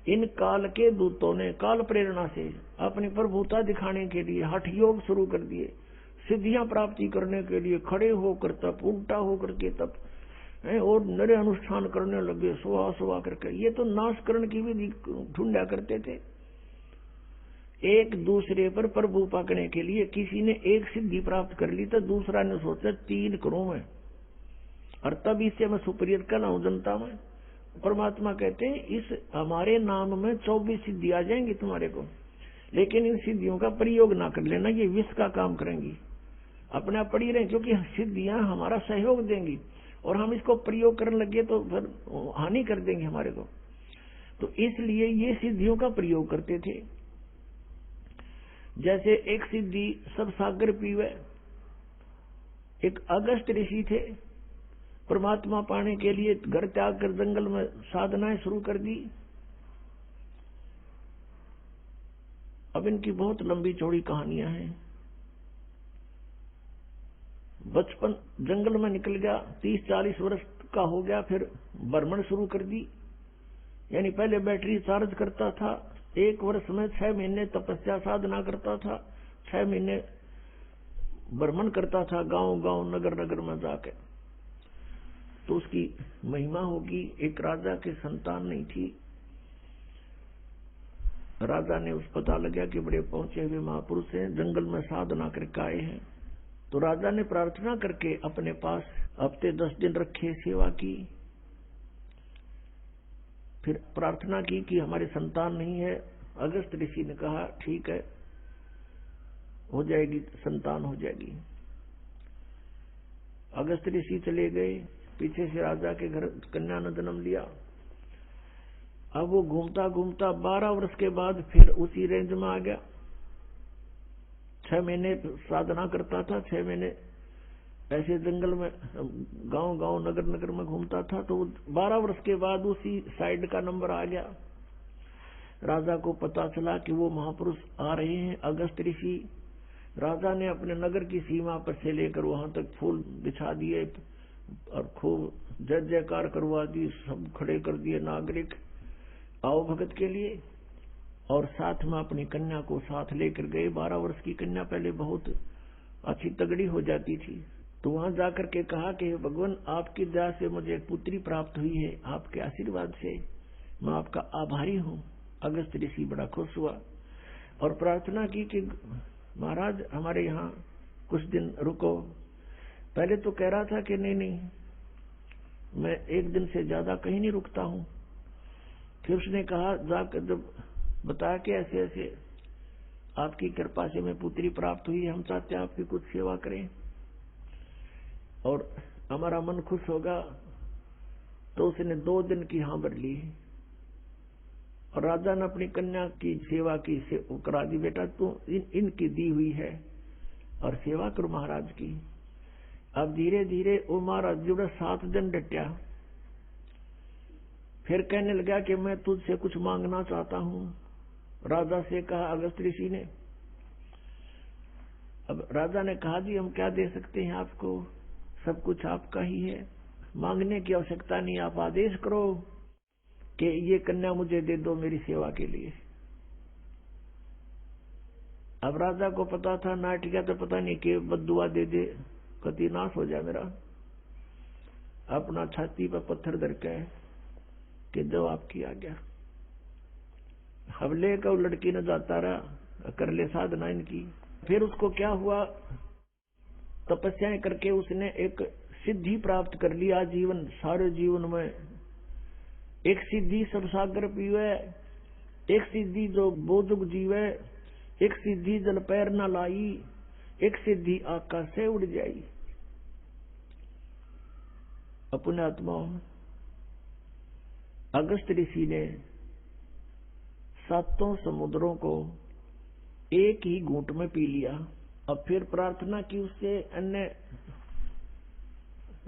इन काल के दूतों ने काल प्रेरणा से अपनी प्रभुता दिखाने के लिए हठ योग शुरू कर दिए, सिद्धियां प्राप्ति करने के लिए खड़े होकर तप, उल्टा होकर के तप, और नरे अनुष्ठान करने लगे, सुहा सुहा करके। ये तो नाश करने की भी ढूंढा करते थे। एक दूसरे पर प्रभु पकड़ने के लिए किसी ने एक सिद्धि प्राप्त कर ली तो दूसरा ने सोचा 3 करूं मैं, और तब इससे मैं सुपरियर कहलाऊं जनता में। परमात्मा कहते हैं इस हमारे नाम में 24 सिद्धि आ जाएंगी तुम्हारे को, लेकिन इन सिद्धियों का प्रयोग ना कर लेना, ये विष का काम करेंगी। अपने आप पड़ी रहे, क्योंकि सिद्धियां हमारा सहयोग देंगी और हम इसको प्रयोग करने लगे तो फिर हानि कर देंगे हमारे को। तो इसलिए ये सिद्धियों का प्रयोग करते थे। जैसे एक सिद्धि सब सागर पीवे, एक अगस्त ऋषि थे, परमात्मा पाने के लिए घर त्याग कर जंगल में साधनाएं शुरू कर दी। अब इनकी बहुत लंबी चौड़ी कहानियां हैं। बचपन जंगल में निकल गया, 30-40 वर्ष का हो गया, फिर भ्रमण शुरू कर दी। यानी पहले बैटरी चार्ज करता था, 1 वर्ष में 6 महीने तपस्या साधना करता था, 6 महीने भ्रमण करता था गांव गांव नगर नगर में जाके। तो उसकी महिमा होगी। एक राजा की संतान नहीं थी। राजा ने उस पता लगा कि बड़े पहुंचे हुए महापुरुष हैं, जंगल में साधना करके आए हैं। तो राजा ने प्रार्थना करके अपने पास हफ्ते 10 दिन रखे, सेवा की। फिर प्रार्थना की कि हमारी संतान नहीं है। अगस्त ऋषि ने कहा ठीक है, हो जाएगी, संतान हो जाएगी। अगस्त ऋषि चले गए, पीछे से राजा के घर कन्या ने जन्म लिया। अब वो घूमता घूमता 12 वर्ष के बाद फिर उसी रेंज में आ गया। 6 महीने साधना करता था, 6 महीने ऐसे जंगल में गांव गांव नगर नगर में घूमता था। तो 12 वर्ष के बाद उसी साइड का नंबर आ गया। राजा को पता चला कि वो महापुरुष आ रहे हैं, अगस्त ऋषि। राजा ने अपने नगर की सीमा पर से लेकर वहां तक फूल बिछा दिए और खूब जय जयकार करवा दी, सब खड़े कर दिए नागरिक आओ भगत के लिए। और साथ में अपनी कन्या को साथ लेकर गए। 12 वर्ष की कन्या पहले बहुत अच्छी तगड़ी हो जाती थी। तो वहां जाकर के कहा कि भगवान आपकी दया से मुझे एक पुत्री प्राप्त हुई है, आपके आशीर्वाद से मैं आपका आभारी हूँ। अगस्त ऋषि बड़ा खुश हुआ और प्रार्थना की कि महाराज हमारे यहाँ कुछ दिन रुको। पहले तो कह रहा था कि नहीं मैं 1 दिन से ज्यादा कहीं नहीं रुकता हूँ। फिर उसने कहा जाकर जब बताया कि ऐसे ऐसे आपकी कृपा से मैं पुत्री प्राप्त हुई, हम चाहते हैं आपकी कुछ सेवा करें और हमारा मन खुश होगा। तो उसने 2 दिन की हाँ भर ली और राजा ने अपनी कन्या की सेवा की करा दी। बेटा तू इनकी दी हुई है और सेवा करो महाराज की। अब धीरे धीरे वो महाराज जुड़े 7 दिन डटा। फिर कहने लगा कि मैं तुझसे कुछ मांगना चाहता हूँ। राजा से कहा अगस्त ऋषि ने। अब राजा ने कहा जी हम क्या दे सकते हैं आपको, सब कुछ आपका ही है, मांगने की आवश्यकता नहीं, आप आदेश करो कि ये कन्या मुझे दे दो मेरी सेवा के लिए। अब राजा को पता था नाटिका तो पता नहीं कि बद्दुआ दे दे, कति नाश हो जाए मेरा। अपना छाती पर पत्थर धर के कि दो आपकी आ गया। हवले का लड़की ने जाता रहा, कर ले साधना इनकी। फिर उसको क्या हुआ, तपस्याएं करके उसने एक सिद्धि प्राप्त कर लिया। जीवन सारे जीवन में एक सिद्धि सब सागर पीवे, एक सिद्धि जो बोजुग जीवे, एक सिद्धि जल पैर न लाई, एक सिद्धि आकाश से उड़ जाई। अपने आत्मा अगस्त ऋषि ने 7 समुद्रों को एक ही घूंट में पी लिया। अब फिर प्रार्थना की उससे अन्य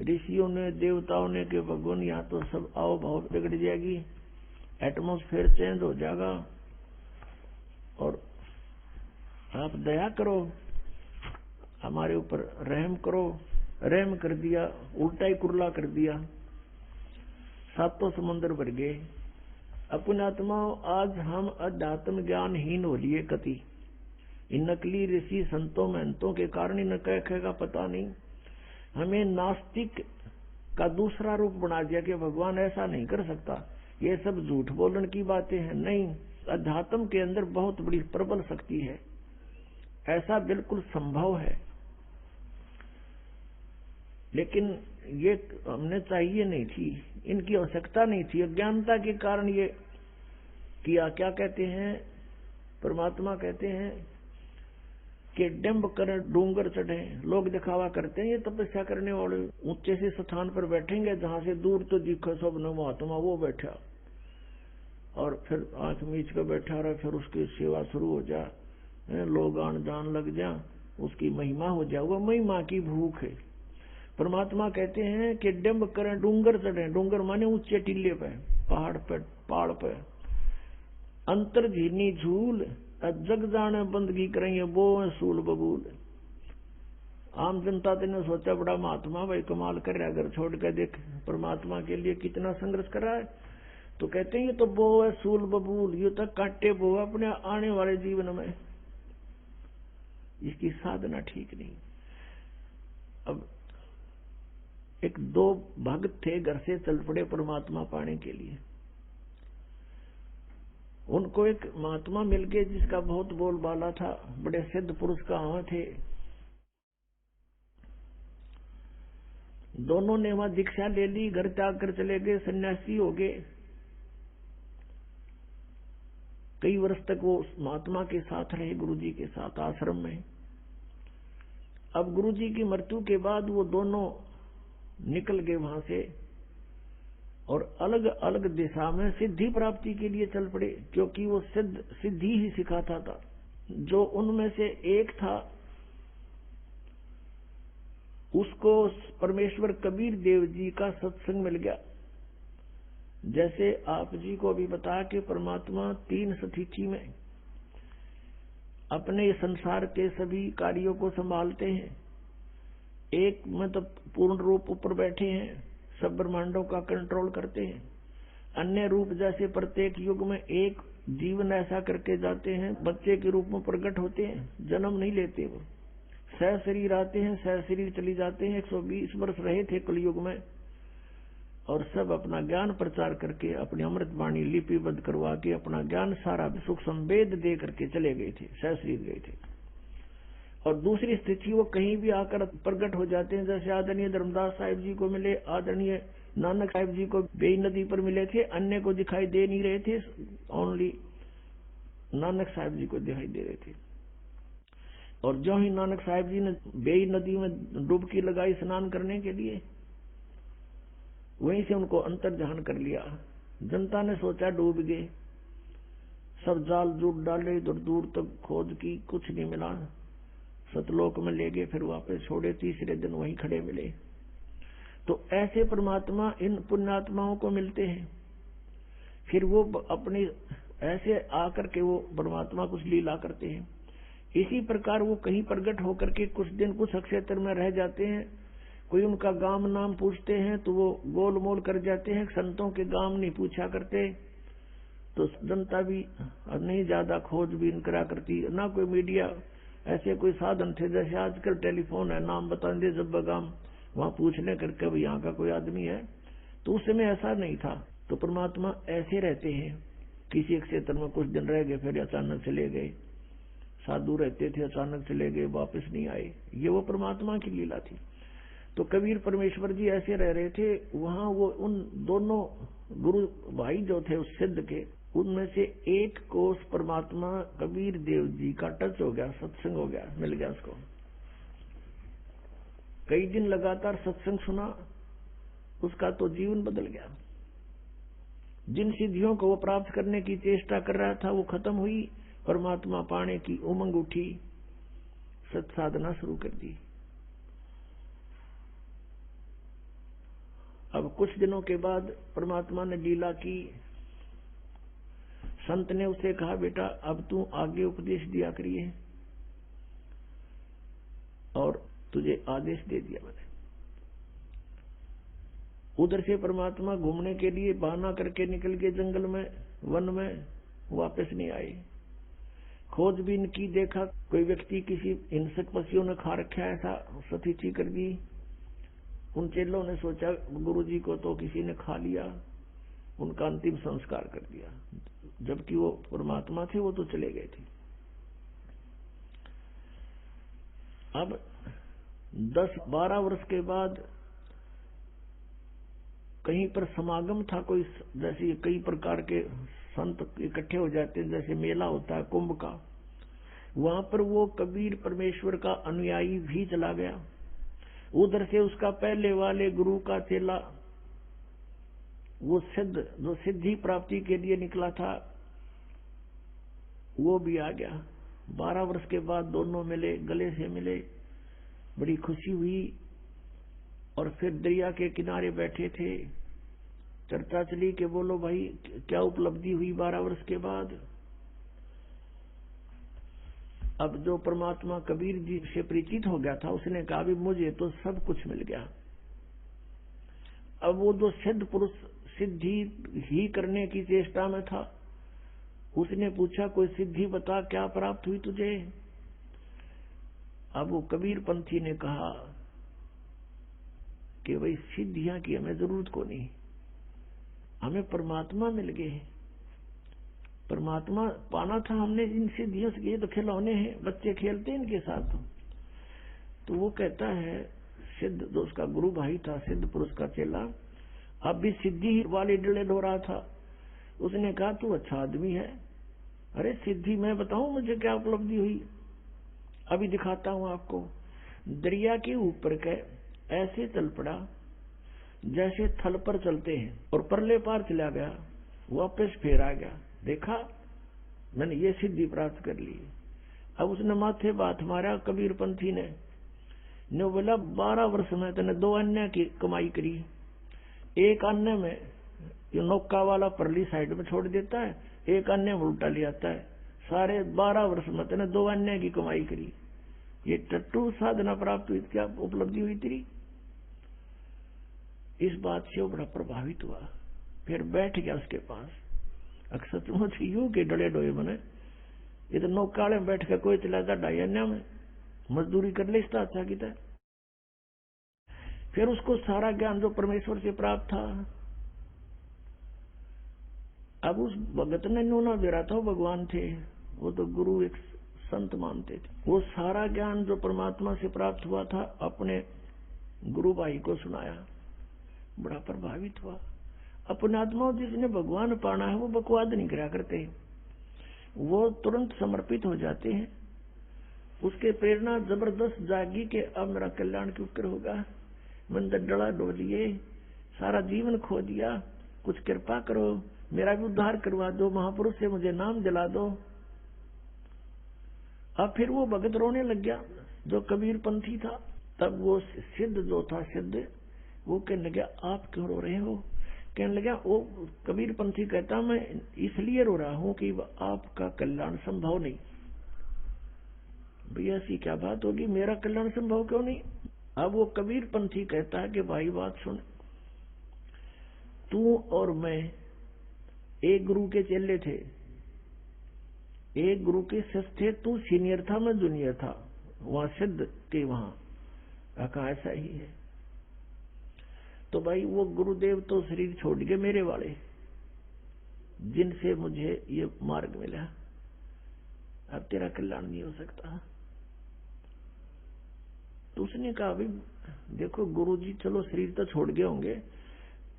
ऋषियों ने, देवताओं ने कि भगवान यहाँ तो सब आओ भाव बिगड़ जाएगी, एटमॉस्फेयर चेंज हो जाएगा और आप दया करो, हमारे ऊपर रहम करो। रहम कर दिया, उल्टा ही कुरला कर दिया, सातों समुद्र भर गए। अपने आत्माओं, आज हम अध्यात्म ज्ञानहीन हो लिए कति। इन नकली ऋषि संतों महंतों के कारण इन्हें कहेगा पता नहीं, हमें नास्तिक का दूसरा रूप बना दिया कि भगवान ऐसा नहीं कर सकता, ये सब झूठ बोलने की बातें हैं। नहीं, अध्यात्म के अंदर बहुत बड़ी प्रबल शक्ति है, ऐसा बिल्कुल संभव है। लेकिन ये हमने चाहिए नहीं थी, इनकी आवश्यकता नहीं थी, अज्ञानता के कारण ये किया। क्या कहते हैं परमात्मा, कहते हैं कि डंब कर डूंगर चढ़े, लोग दिखावा करते हैं। ये तपस्या करने वाले ऊंचे से स्थान पर बैठेंगे जहां से दूर तो दिखो सब महात्मा, वो बैठा और फिर आंख मीच कर बैठा रहा, फिर उसकी सेवा शुरू हो जा, लोग आन जान लग जा, उसकी महिमा हो जाए, वो महिमा की भूख है। परमात्मा कहते हैं कि डंब करें डूंगर चढ़े, डूंगर माने ऊंचे टीले पे, पहाड़ पे, अंतर झीनी झूल, जग जाने बंदगी करेंगे वो सूल बबूल। आम जनता ने सोचा बड़ा महात्मा भाई कमाल कर रहा है, घर छोड़ कर देख परमात्मा के लिए कितना संघर्ष कर रहा है। तो कहते हैं ये तो वो है सूल बबूल, ये तक काटे वो अपने आने वाले जीवन में, इसकी साधना ठीक नहीं। अब एक दो भक्त थे, घर से चल पड़े परमात्मा पाने के लिए। उनको एक महात्मा मिल गए जिसका बहुत बोलबाला था, बड़े सिद्ध पुरुष कहां थे। दोनों ने वहां दीक्षा ले ली, घर त्याग कर चले गए, सन्यासी हो गए। कई वर्ष तक वो महात्मा के साथ रहे, गुरुजी के साथ आश्रम में। अब गुरुजी की मृत्यु के बाद वो दोनों निकल गए वहां से और अलग अलग दिशा में सिद्धि प्राप्ति के लिए चल पड़े, क्योंकि वो सिद्धि ही सिखाता था। जो उनमें से एक था उसको परमेश्वर कबीर देव जी का सत्संग मिल गया। जैसे आप जी को अभी बताया कि परमात्मा तीन स्थिति में अपने संसार के सभी कार्यों को संभालते हैं। एक में तो पूर्ण रूप ऊपर बैठे हैं, सब ब्रह्मांडों का कंट्रोल करते हैं। अन्य रूप जैसे प्रत्येक युग में एक जीवन ऐसा करके जाते हैं, बच्चे के रूप में प्रकट होते हैं, जन्म नहीं लेते, वो सह शरीर आते हैं, सह शरीर चली जाते हैं। 120 वर्ष रहे थे कलयुग में और सब अपना ज्ञान प्रचार करके अपनी अमृत वाणी लिपिबद्ध करवा के अपना ज्ञान सारा सुख संवेद दे करके चले गए थे, सह शरीर गए थे। और दूसरी स्थिति वो कहीं भी आकर प्रकट हो जाते हैं, जैसे आदरणीय धर्मदास साहिब जी को मिले, आदरणीय नानक साहिब जी को बेई नदी पर मिले थे, अन्य को दिखाई दे नहीं रहे थे, ओनली नानक साहिब जी को दिखाई दे रहे थे। और जो ही नानक साहिब जी ने बेई नदी में डुबकी लगाई स्नान करने के लिए, वहीं से उनको अंतर्ध्यान कर लिया। जनता ने सोचा डूब गए, सब जाल जूट डाले, इधर दूर तक खोज की, कुछ नहीं मिला, सतलोक में ले गए, फिर वापस छोड़े, तीसरे दिन वहीं खड़े मिले। तो ऐसे परमात्मा इन पुण्यात्माओं को मिलते हैं, फिर वो अपनी ऐसे आकर के वो परमात्मा कुछ लीला करते हैं। इसी प्रकार वो कहीं प्रकट होकर के कुछ दिन कुछ क्षेत्र में रह जाते हैं, कोई उनका गांव नाम पूछते हैं तो वो गोल मोल कर जाते हैं, संतों के गांव नहीं पूछा करते, तो जनता भी नहीं ज्यादा खोजबीन करा करती, ना कोई मीडिया ऐसे कोई साधन थे। जैसे आजकल टेलीफोन है, नाम बता दे जब गांव, वहां पूछने करके भाई यहाँ का कोई आदमी है, तो उस समय ऐसा नहीं था। तो परमात्मा ऐसे रहते हैं, किसी एक क्षेत्र में कुछ दिन रह गए, फिर अचानक चले गए। साधु रहते थे, अचानक चले गए, वापस नहीं आए, ये वो परमात्मा की लीला थी। तो कबीर परमेश्वर जी ऐसे रह रहे थे वहां। वो उन दोनों गुरु भाई जो थे उस सिद्ध के, उनमें से एक को उस परमात्मा कबीर देव जी का टच हो गया, सत्संग हो गया, मिल गया उसको। कई दिन लगातार सत्संग सुना, उसका तो जीवन बदल गया। जिन सिद्धियों को वो प्राप्त करने की चेष्टा कर रहा था वो खत्म हुई, परमात्मा पाने की उमंग उठी, सत साधना शुरू कर दी। अब कुछ दिनों के बाद परमात्मा ने लीला की। संत ने उसे कहा, बेटा अब तू आगे उपदेश दिया करिए, और तुझे आदेश दे दिया मैंने। उधर से परमात्मा घूमने के लिए बहाना करके निकल गए जंगल में, वन में, वापस नहीं आए। खोजबीन की, देखा कोई व्यक्ति किसी हिंसक पशुओं ने खा रखा है, ऐसा सतीची कर दी। उन चेलों ने सोचा गुरुजी को तो किसी ने खा लिया, उनका अंतिम संस्कार कर दिया, जबकि वो परमात्मा थे, वो तो चले गए थे। अब 10-12 वर्ष के बाद कहीं पर समागम था कोई, जैसे कई प्रकार के संत इकट्ठे हो जाते हैं, जैसे मेला होता है कुंभ का, वहां पर वो कबीर परमेश्वर का अनुयायी भी चला गया। उधर से उसका पहले वाले गुरु का चेला, वो सिद्ध जो सिद्धि प्राप्ति के लिए निकला था, वो भी आ गया। 12 वर्ष के बाद दोनों मिले, गले से मिले, बड़ी खुशी हुई। और फिर दरिया के किनारे बैठे थे, चर्चा चली कि बोलो भाई क्या उपलब्धि हुई 12 वर्ष के बाद। अब जो परमात्मा कबीर जी से परिचित हो गया था, उसने कहा भी मुझे तो सब कुछ मिल गया। अब वो जो सिद्ध पुरुष सिद्धि ही करने की चेष्टा में था, उसने पूछा कोई सिद्धि बता, क्या प्राप्त हुई तुझे। अब वो कबीर पंथी ने कहा कि भाई सिद्धियां की हमें जरूरत को नहीं, हमें परमात्मा मिल गए। परमात्मा पाना था हमने, इन सिद्धियों से, ये तो खिलौने हैं, बच्चे खेलते हैं इनके साथ। तो वो कहता है, सिद्ध जो उसका गुरु भाई था, सिद्ध पुरुष का चेला, अब भी सिद्धि वाले डले हो रहा था। उसने कहा तू अच्छा आदमी है, अरे सिद्धि मैं बताऊं मुझे क्या उपलब्धि हुई, अभी दिखाता हूं आपको। दरिया के ऊपर के ऐसे चल पड़ा जैसे थल पर चलते हैं, और परले पार चला गया, वापस फिर आ गया। देखा मैंने ये सिद्धि प्राप्त कर ली। अब उसने माथे बात मारा कबीर पंथी ने बोला 12 वर्ष में तने 2 अन्य की कमाई करी। एक अन्य में ये नौका वाला परली साइड में छोड़ देता है, एक अन्य में उल्टा ले आता है। सारे 12 वर्ष में तने 2 अन्य की कमाई करी। ये टट्टू साधना प्राप्त हुई, क्या उपलब्धि हुई तेरी। इस बात से वो बड़ा प्रभावित हुआ, फिर बैठ गया उसके पास। अक्सर तुम यू के डले डोए बने, ये तो नौकाले में बैठ कर कोई चलाता डायन्या में मजदूरी कर ले, इसका अच्छा की था। फिर उसको सारा ज्ञान जो परमेश्वर से प्राप्त था, अब उस भगत ने नूना बेरा था, भगवान थे, वो तो गुरु एक संत मानते थे। वो सारा ज्ञान जो परमात्मा से प्राप्त हुआ था अपने गुरु भाई को सुनाया, बड़ा प्रभावित हुआ। अपने आत्मा जिसने भगवान पाना है वो बकवाद नहीं करा करते, वो तुरंत समर्पित हो जाते हैं। उसके प्रेरणा जबरदस्त जागी के अब मेरा कल्याण क्यों कर होगा, मंदिर डला डो दिए, सारा जीवन खो दिया, कुछ कृपा करो, मेरा भी उद्धार करवा दो, महापुरुष से मुझे नाम दिला दो। अब फिर वो भगत रोने लग गया जो कबीर पंथी था। तब वो सिद्ध जो था, सिद्ध, वो कहने लगा आप क्यों रो रहे हो। कहने लगा वो कबीर पंथी कहता मैं इसलिए रो रहा हूं कि आपका कल्याण संभव नहीं। भैया ऐसी क्या बात होगी, मेरा कल्याण संभव क्यों नहीं। अब वो कबीर पंथी कहता है कि भाई बात सुन, तू और मैं एक गुरु के चेले थे, एक गुरु के शिष्य थे, तू सीनियर था मैं जूनियर था, वहां सिद्ध के वहां कहा ऐसा ही है। तो भाई वो गुरुदेव तो शरीर छोड़ गए मेरे वाले, जिनसे मुझे ये मार्ग मिला, अब तेरा कल्याण नहीं हो सकता। तो उसने कहा भाई देखो गुरुजी चलो शरीर तो छोड़ गए होंगे,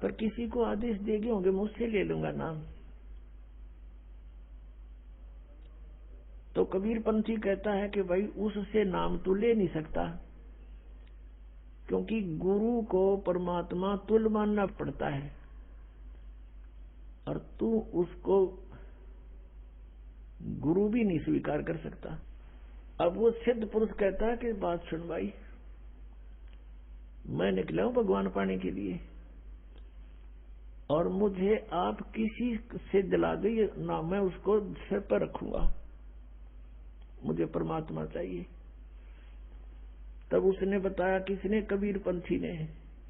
पर किसी को आदेश दे गए होंगे, मुझसे ले लूंगा नाम। तो कबीर पंथी कहता है कि भाई उससे नाम तू ले नहीं सकता, क्योंकि गुरु को परमात्मा तुल्य मानना पड़ता है, और तू उसको गुरु भी नहीं स्वीकार कर सकता। अब वो सिद्ध पुरुष कहता है कि बात सुन भाई, मैं निकला हूं भगवान पाने के लिए और मुझे आप किसी से दिला दो ये ना, मैं उसको सिर पर रखूंगा, मुझे परमात्मा चाहिए। तब उसने बताया, किसने? कबीर पंथी ने,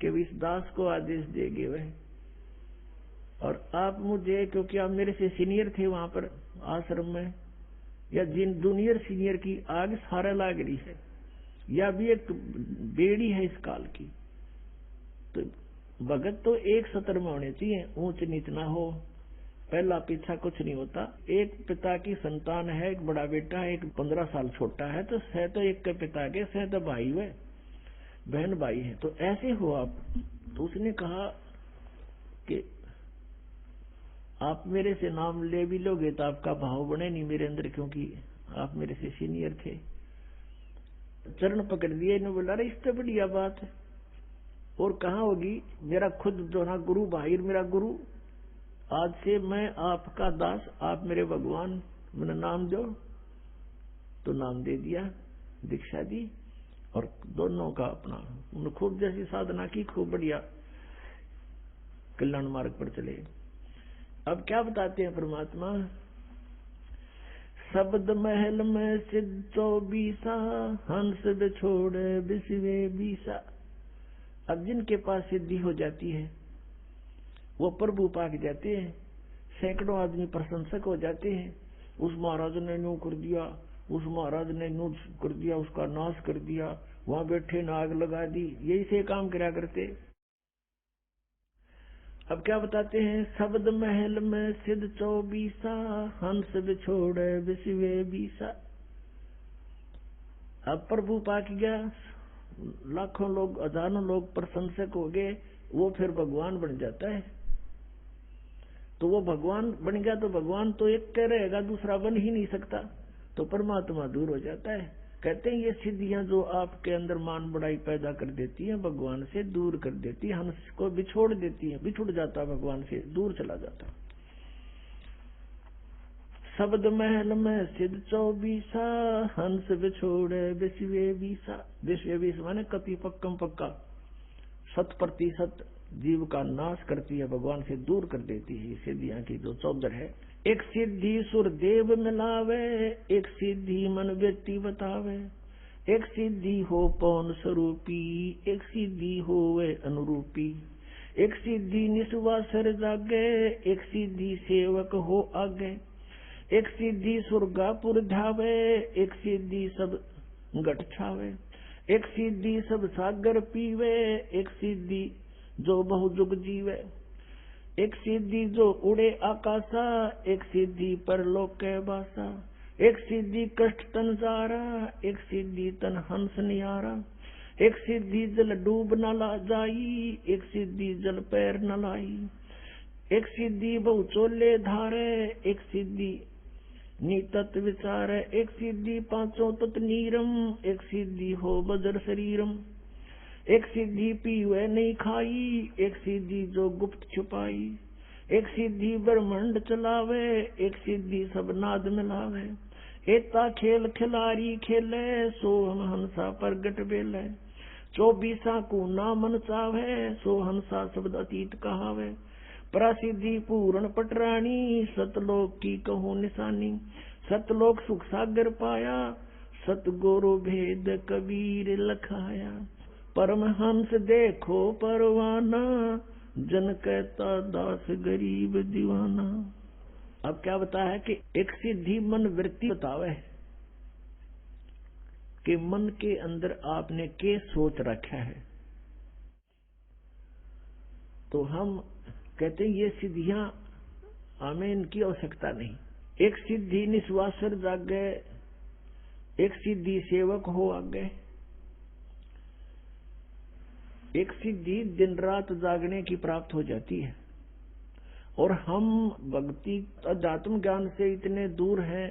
कि इस दास को आदेश देंगे वह, और आप मुझे, क्योंकि आप मेरे से सीनियर थे वहां पर आश्रम में, या जिन जूनियर सीनियर की आग सारा लाग रही है, या भी एक बेड़ी है इस काल की, तो भगत तो एक सतर में होने चाहिए, ऊंच नीच ना हो, पहला पीछा कुछ नहीं होता। एक पिता की संतान है, एक बड़ा बेटा है, एक 15 साल छोटा है, तो सह तो एक के पिता के, सह तो भाई हुए, बहन भाई है, तो ऐसे हो आप। तो उसने कहा कि आप मेरे से नाम ले भी लोगे तो आपका भाव बने नहीं मेरे अंदर, क्योंकि आप मेरे से सीनियर थे। चरण पकड़ दिए, इन्होंने बोला, अरे इससे बढ़िया बात है और कहाँ होगी, मेरा खुद जो ना गुरु भाई, मेरा गुरु, आज से मैं आपका दास, आप मेरे भगवान, मैंने नाम दो। तो नाम दे दिया, दीक्षा दी, और दोनों का अपना उन्होंने खूब जैसी साधना की, खूब बढ़िया कल्याण मार्ग पर चले। अब क्या बताते हैं परमात्मा, शब्द महल में सिद्ध 24 हंस बिछोड़ बिसवे 20। अब जिनके पास सिद्धि हो जाती है वो प्रभु पाक जाते हैं, सैकड़ों आदमी प्रशंसक हो जाते हैं, उस महाराज ने यूं कर दिया, उस महाराज ने यूं कर दिया, उसका नाश कर दिया, वहां बैठे ने आग लगा दी, यही से काम करा करते। अब क्या बताते हैं, शब्द महल में सिद्ध 24 हंस बिछोड़ बिसवे 20। अब प्रभु पाक गया, लाखों लोग, हजारों लोग प्रशंसक हो गए, वो फिर भगवान बन जाता है। तो वो भगवान बन गया तो भगवान तो एक कह रहेगा, दूसरा बन ही नहीं सकता, तो परमात्मा दूर हो जाता है। कहते हैं ये सिद्धियां जो आपके अंदर मान बढ़ाई पैदा कर देती है, भगवान से दूर कर देती है, हंस को बिछोड़ देती है, बिछुड़ जाता भगवान से, दूर चला जाता। शब्द महल में सिद्ध 24 हंस बिछोड़े बिसवे 20। बिसवे 20 माने कति पक्कम पक्का, 100% जीव का नाश करती है, भगवान से दूर कर देती है। सिद्धियां की जो 14 है, एक सिद्धि सुर देव मिलावे, एक सिद्धि मन व्यक्ति बतावे, एक सिद्धि हो पौन स्वरूपी, एक सिद्धि हो वे अनुरूपी, एक सिद्धि निस्वासर जागे, एक सिद्धि सेवक हो आगे, एक सिद्धि सुरगापुर धावे, एक सिद्धि सब गट छावे, एक सिद्धि सब सागर पीवे, एक सिद्धि जो बहुजुग जीवे, एक सिद्धि जो उड़े आकाशा, एक सिद्धि परलोक के बासा, एक सिद्धि कष्ट तन जारा, एक सिद्धि तन हंस निहारा, एक सिद्धि जल डूब न ला जाई, एक सिद्धि जल पैर न लाई, एक सिद्धि बहु चोले धारे, एक सिद्धि नीतत विचार, एक सिद्धि पांचों तत् नीरम, एक सिद्धि हो बजर शरीरम, एक सिद्धि पीवे नहीं खाई, एक सिद्धि जो गुप्त छुपाई, एक सिद्धि ब्रह्मांड चलावे, एक सिद्धि सब नाद मिलावे, एता खेल खिलारी खेले, सो हम हंसा प्रगट बेले, 24 को ना मन चावे, सो हंसा शब्द अतीत कहावे, प्रसिद्धि पूर्ण पटरानी, सतलोक की कहो निशानी, सतलोक सुख सागर पाया, सतगुरु भेद कबीर लखाया, परमहंस देखो परवाना, जन कहता दास गरीब दीवाना। अब क्या बताया है कि एक सिद्धि मन वृत्ति बतावे कि मन के अंदर आपने के सोच रखा है, तो हम कहते हैं ये सिद्धियां हमें इनकी आवश्यकता नहीं। एक सिद्धि निस्वासर जागे, एक सिद्धि सेवक हो आगे, एक सिद्धि दिन रात जागने की प्राप्त हो जाती है। और हम भक्ति अध्यात्म ज्ञान से इतने दूर हैं,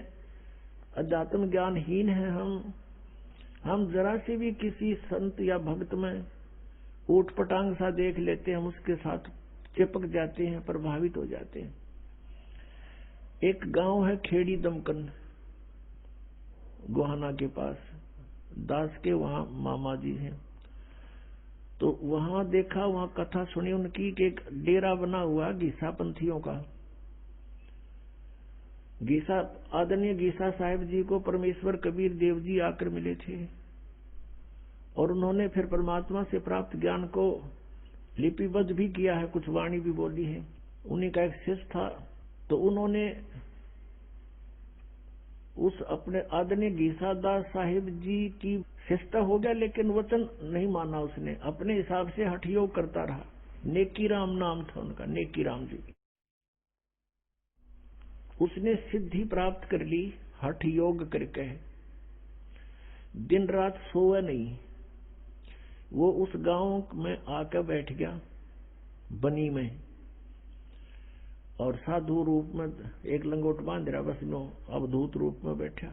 अध्यात्म ज्ञानहीन हैं हम जरा से भी किसी संत या भक्त में ऊट पटांग सा देख लेते हैं, हम उसके साथ चिपक जाते हैं, प्रभावित हो जाते हैं। एक गांव है खेड़ी दमकन, गोहाना के पास, दास के वहां मामा जी हैं। तो वहां देखा, वहां कथा सुनी उनकी कि एक डेरा बना हुआ गीसा पंथियों का। गीसा, आदरणीय गीसा साहिब जी को परमेश्वर कबीर देव जी आकर मिले थे और उन्होंने फिर परमात्मा से प्राप्त ज्ञान को लिपिबद्ध भी किया है, कुछ वाणी भी बोली है। उन्हीं का एक शिष्य था, तो उन्होंने उस अपने आदरणीय गीसादास साहिब जी की शिष्यता हो गया, लेकिन वचन नहीं माना उसने, अपने हिसाब से हठ योग करता रहा। नेकी राम नाम था उनका, नेकी राम जी। उसने सिद्धि प्राप्त कर ली हठ योग करके, दिन रात सोए नहीं। वो उस गांव में आकर बैठ गया बनी में, और साधु रूप में एक लंगोट बांध रहा, बस नो अवधूत रूप में बैठा।